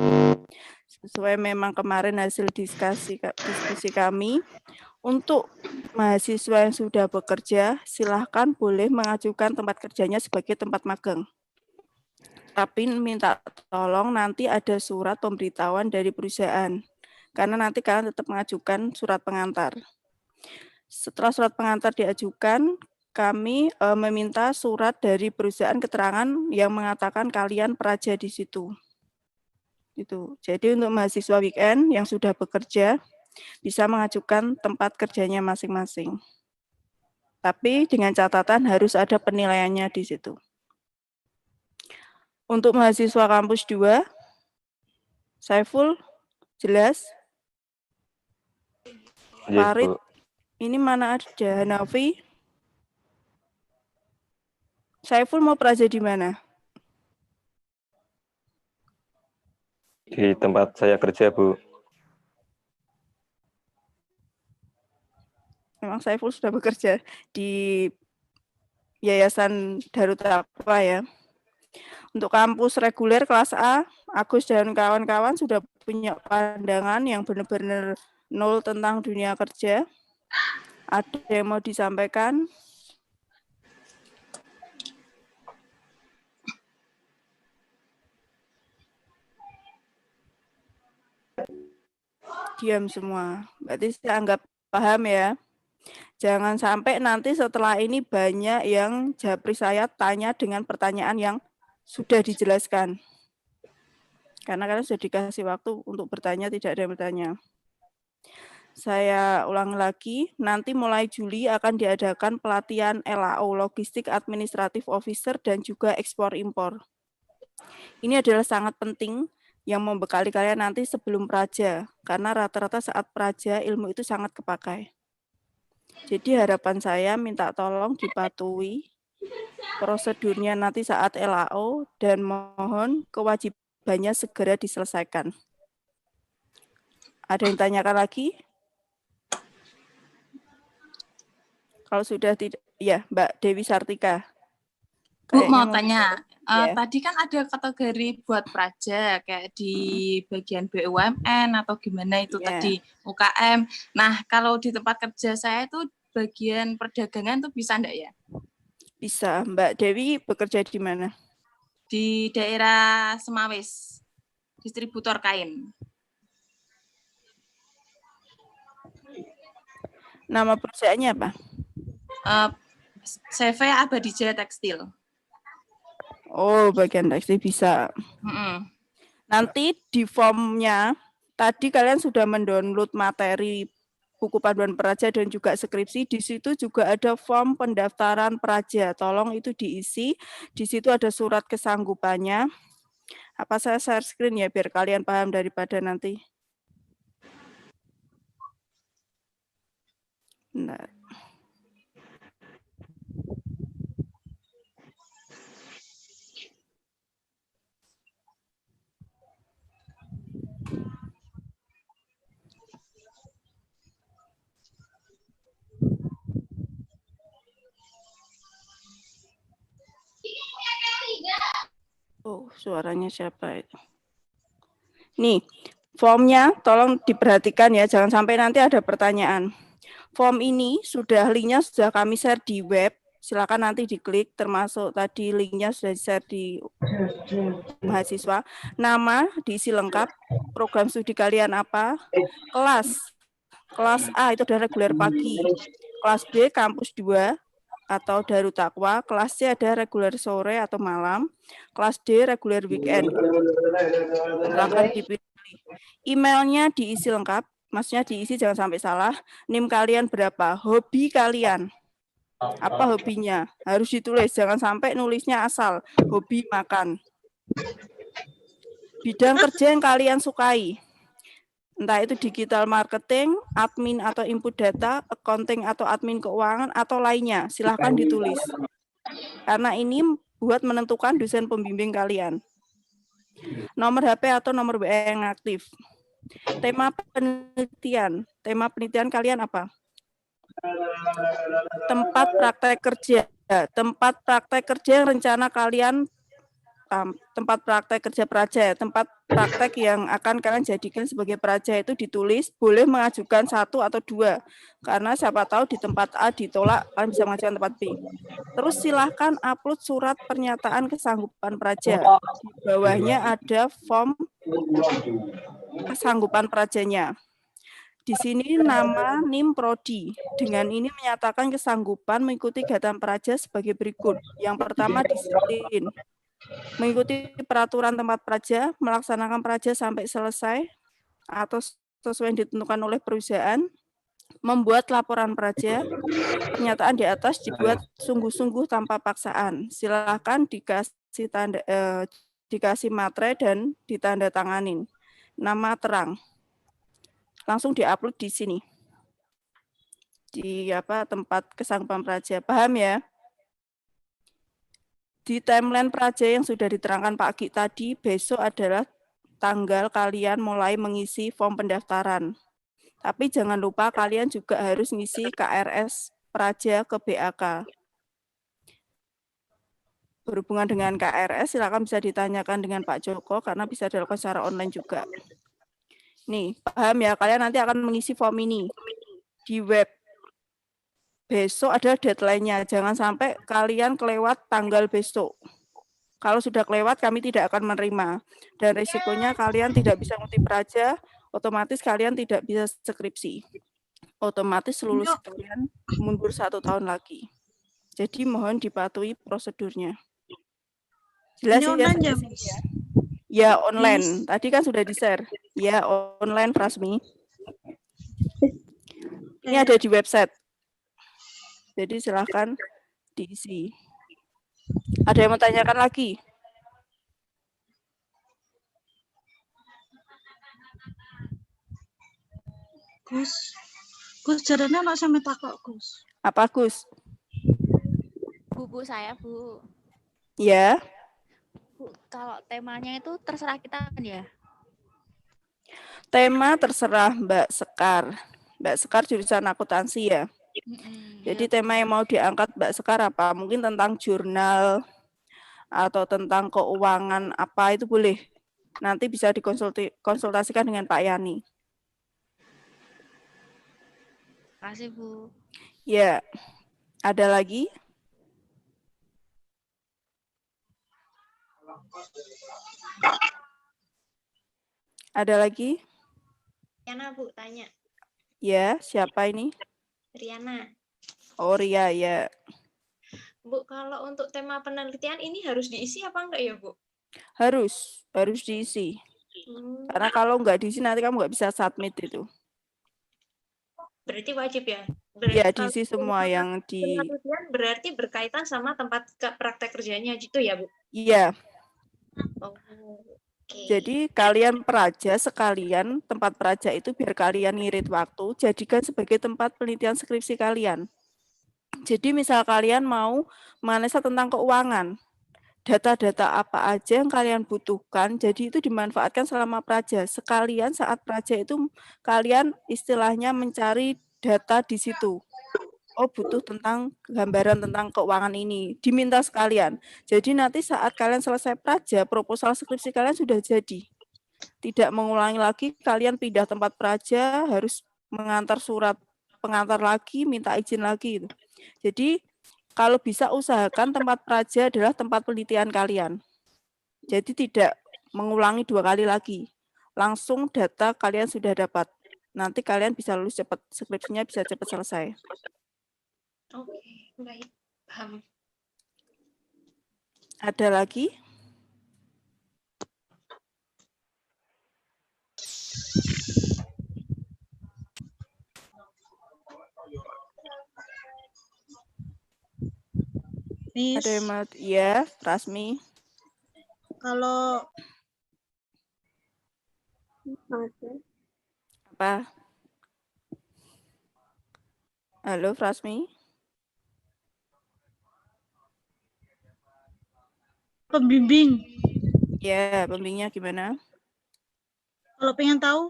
Sesuai memang kemarin hasil diskusi kami, untuk mahasiswa yang sudah bekerja, silahkan boleh mengajukan tempat kerjanya sebagai tempat magang. Tapi minta tolong nanti ada surat pemberitahuan dari perusahaan. Karena nanti kalian tetap mengajukan surat pengantar. Setelah surat pengantar diajukan, kami meminta surat dari perusahaan keterangan yang mengatakan kalian praja di situ. Itu. Jadi untuk mahasiswa weekend yang sudah bekerja bisa mengajukan tempat kerjanya masing-masing. Tapi dengan catatan harus ada penilaiannya di situ. Untuk mahasiswa kampus 2, Saiful, jelas? Farid, ini mana ada? Hanafi? Saiful mau praja di mana? Di tempat saya kerja, Bu. Memang Saiful sudah bekerja di Yayasan Darut Taqwa ya. Untuk kampus reguler kelas A, Agus dan kawan-kawan sudah punya pandangan yang benar-benar nol tentang dunia kerja. Ada yang mau disampaikan? Diam semua. Berarti saya anggap paham ya. Jangan sampai nanti setelah ini banyak yang japri saya tanya dengan pertanyaan yang sudah dijelaskan. Karena kalian sudah dikasih waktu untuk bertanya, tidak ada yang bertanya. Saya ulang lagi, nanti mulai Juli akan diadakan pelatihan LAO, Logistik Administratif Officer, dan juga ekspor-impor. Ini adalah sangat penting yang membekali kalian nanti sebelum praja, karena rata-rata saat praja ilmu itu sangat kepakai. Jadi harapan saya minta tolong dipatuhi prosedurnya nanti saat LAO dan mohon kewajibannya segera diselesaikan. Ada yang tanyakan lagi? Kalau sudah tidak, ya Mbak Dewi Sartika. Bu mau tanya, ya. Tadi kan ada kategori buat praja kayak di bagian BUMN atau gimana itu tadi UKM. Nah kalau di tempat kerja saya itu bagian perdagangan tuh bisa enggak ya? Bisa. Mbak Dewi bekerja di mana? Di daerah Semawis, distributor kain. Nama perusahaannya apa? CV Abadija Tekstil. Oh, bagian tekstil bisa. Nanti di formnya, tadi kalian sudah mendownload materi buku panduan praja dan juga skripsi. Di situ juga ada form pendaftaran praja. Tolong itu diisi. Di situ ada surat kesanggupannya. Apa saya share screen ya biar kalian paham daripada nanti. Nah. Oh, suaranya siapa itu? Nih, formnya tolong diperhatikan ya, jangan sampai nanti ada pertanyaan. Form ini linknya sudah kami share di web. Silakan nanti diklik, termasuk tadi linknya sudah di-share di mahasiswa. Nama diisi lengkap, program studi kalian apa, kelas A itu ada reguler pagi, kelas B kampus 2 atau Darut Taqwa, kelas C ada reguler sore atau malam, kelas D reguler weekend. Silakan dipilih. Emailnya diisi lengkap, maksudnya diisi jangan sampai salah. NIM kalian berapa, hobi kalian. Apa hobinya? Harus ditulis, jangan sampai nulisnya asal. Hobi makan. Bidang kerja yang kalian sukai. Entah itu digital marketing, admin atau input data, accounting atau admin keuangan, atau lainnya. Silahkan ditulis. Karena ini buat menentukan dosen pembimbing kalian. Nomor HP atau nomor WA yang aktif. Tema penelitian. Tema penelitian kalian apa? Tempat praktek kerja. Tempat praktek kerja yang rencana kalian, tempat praktek kerja praja, tempat praktek yang akan kalian jadikan sebagai praja itu ditulis, boleh mengajukan 1 atau 2, karena siapa tahu di tempat A ditolak, kalian bisa mengajukan tempat B. Terus silahkan upload surat pernyataan kesanggupan praja. Di bawahnya ada form kesanggupan prajanya. Di sini nama NIM Prodi. Dengan ini menyatakan kesanggupan mengikuti kegiatan praja sebagai berikut. Yang pertama disiplin. Mengikuti peraturan tempat praja, melaksanakan praja sampai selesai atau sesuai yang ditentukan oleh perusahaan, membuat laporan praja, pernyataan di atas dibuat sungguh-sungguh tanpa paksaan. Silakan dikasih materai dan ditandatanganin. Nama terang. Langsung diupload di sini. Di tempat kesanggupan praja. Paham ya? Di timeline praja yang sudah diterangkan Pak Ki tadi, besok adalah tanggal kalian mulai mengisi form pendaftaran. Tapi jangan lupa kalian juga harus ngisi KRS praja ke BAK. Berhubungan dengan KRS, silakan bisa ditanyakan dengan Pak Joko karena bisa dilakukan secara online juga. Nih, paham ya? Kalian nanti akan mengisi form ini di web. Besok ada deadline-nya. Jangan sampai kalian kelewat tanggal besok. Kalau sudah kelewat, kami tidak akan menerima. Dan risikonya kalian tidak bisa ngutip praja, otomatis kalian tidak bisa skripsi. Otomatis lulus kalian mundur 1 tahun lagi. Jadi mohon dipatuhi prosedurnya. Jelas ya? Ya, online. Tadi kan sudah di-share. Ya, online Prasmi. Ini ada di website. Jadi silahkan diisi. Ada yang mau tanyakan lagi? Gus, jadinya nggak sampai takut, Gus. Apa, Gus? Bu, saya, Bu. Ya. Bu, kalau temanya itu terserah kita kan ya? Tema terserah Mbak Sekar. Mbak Sekar jurusan akuntansi ya. Jadi tema yang mau diangkat Mbak Sekar apa? Mungkin tentang jurnal atau tentang keuangan apa itu boleh. Nanti bisa dikonsultasikan dengan Pak Yani. Terima kasih, Bu. Ya. Ada lagi? Ada lagi? Riana, Bu, tanya. Ya, siapa ini? Riana. Oh, Ria, ya. Bu, kalau untuk tema penelitian ini harus diisi apa enggak ya, Bu? Harus diisi. Karena kalau nggak diisi nanti kamu nggak bisa submit itu. Berarti wajib ya? Iya, diisi semua yang di... Penelitian berarti berkaitan sama tempat praktek kerjanya gitu ya, Bu? Iya. Oh, Jadi kalian praja sekalian, tempat praja itu biar kalian ngirit waktu, jadikan sebagai tempat penelitian skripsi kalian. Jadi misal kalian mau menganalisa tentang keuangan, data-data apa aja yang kalian butuhkan, jadi itu dimanfaatkan selama praja. Sekalian saat praja itu kalian istilahnya mencari data di situ. Oh, butuh tentang gambaran tentang keuangan ini, diminta sekalian. Jadi nanti saat kalian selesai praja, proposal skripsi kalian sudah jadi. Tidak mengulangi lagi, kalian pindah tempat praja, harus mengantar surat pengantar lagi, minta izin lagi gitu. Jadi kalau bisa usahakan tempat praja adalah tempat penelitian kalian. Jadi tidak mengulangi 2 kali lagi. Langsung data kalian sudah dapat. Nanti kalian bisa lulus cepat, skripsinya bisa cepat selesai. Oke, baik. Paham. Ada lagi? Miss, Ada yang mau? Iya, Rasmi. kalau Apa? Halo, Rasmi. pembimbing, Ya, pembimbingnya gimana? kalau pengen tahu,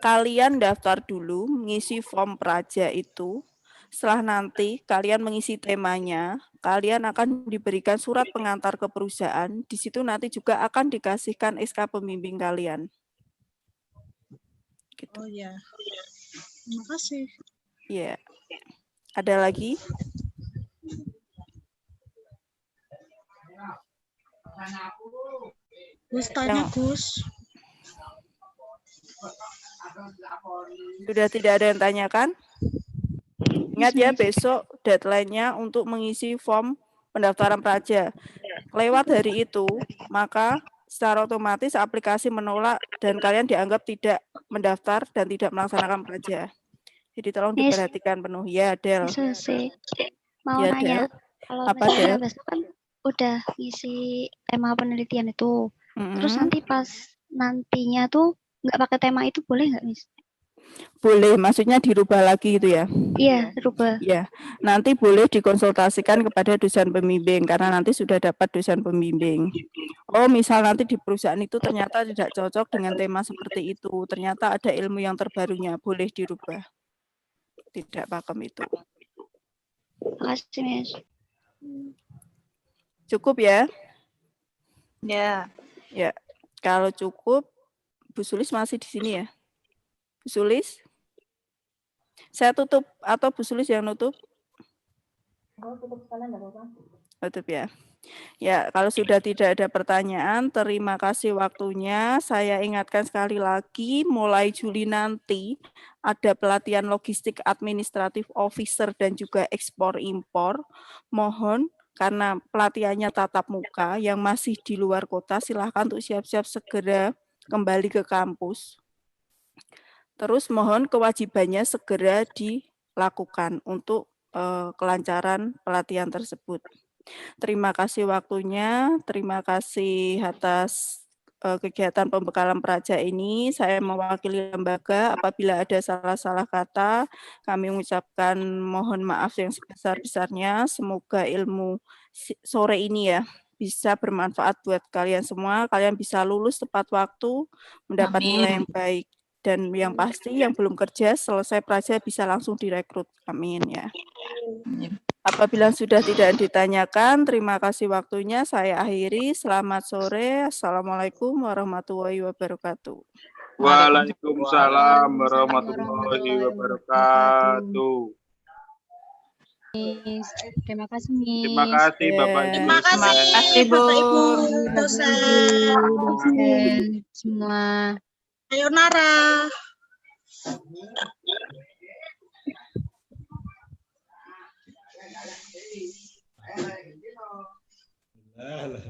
Kalian daftar dulu, mengisi form praja itu. Setelah nanti kalian mengisi temanya, kalian akan diberikan surat pengantar ke perusahaan. Di situ nanti juga akan dikasihkan SK pembimbing kalian. Gitu. oh ya, terima kasih. Ya. Ada lagi? Gus tanya Gus. Sudah tidak ada yang tanyakan? Ingat ya, besok deadline-nya untuk mengisi form pendaftaran praja. Lewat hari itu, maka secara otomatis aplikasi menolak dan kalian dianggap tidak mendaftar dan tidak melaksanakan praja. Jadi tolong diperhatikan penuh. Ya, Del. Mau Ya, nanya, Del. kalau Apa, misalnya Del? besok kan udah ngisi tema penelitian itu, terus nanti pas nantinya tuh nggak pakai tema itu boleh nggak, Miss? Boleh, maksudnya dirubah lagi gitu ya? Iya, rubah. Ya, nanti boleh dikonsultasikan kepada dosen pembimbing karena nanti sudah dapat dosen pembimbing. Oh, misal nanti di perusahaan itu ternyata tidak cocok dengan tema seperti itu, ternyata ada ilmu yang terbarunya, boleh dirubah. Tidak pakem itu. Makasih, Miss. Cukup ya? Ya. Ya, kalau cukup, Bu Sulis masih di sini ya? Bu Sulis? Saya tutup atau Bu Sulis yang nutup? Tutup sekalian enggak apa-apa. Tutup ya. Ya, kalau sudah tidak ada pertanyaan, terima kasih waktunya. Saya ingatkan sekali lagi, mulai Juli nanti ada pelatihan logistik administratif officer dan juga ekspor-impor. Mohon, karena pelatihannya tatap muka, yang masih di luar kota, silahkan untuk siap-siap segera kembali ke kampus. Terus mohon kewajibannya segera dilakukan untuk kelancaran pelatihan tersebut. Terima kasih waktunya, terima kasih atas kegiatan pembekalan praja ini. Saya mewakili lembaga, apabila ada salah-salah kata, kami mengucapkan mohon maaf yang sebesar-besarnya. Semoga ilmu sore ini ya bisa bermanfaat buat kalian semua. Kalian bisa lulus tepat waktu, mendapat nilai yang baik. Dan yang pasti yang belum kerja, selesai praja bisa langsung direkrut. Amin ya. Apabila sudah tidak ditanyakan, terima kasih waktunya. Saya akhiri. Selamat sore. Assalamualaikum warahmatullahi wabarakatuh. Waalaikumsalam warahmatullahi wabarakatuh. Terima kasih, Miss. Terima kasih Bapak Ibu. Terima kasih Bapak Ibu dosen semua. Ayo Nara. Lah.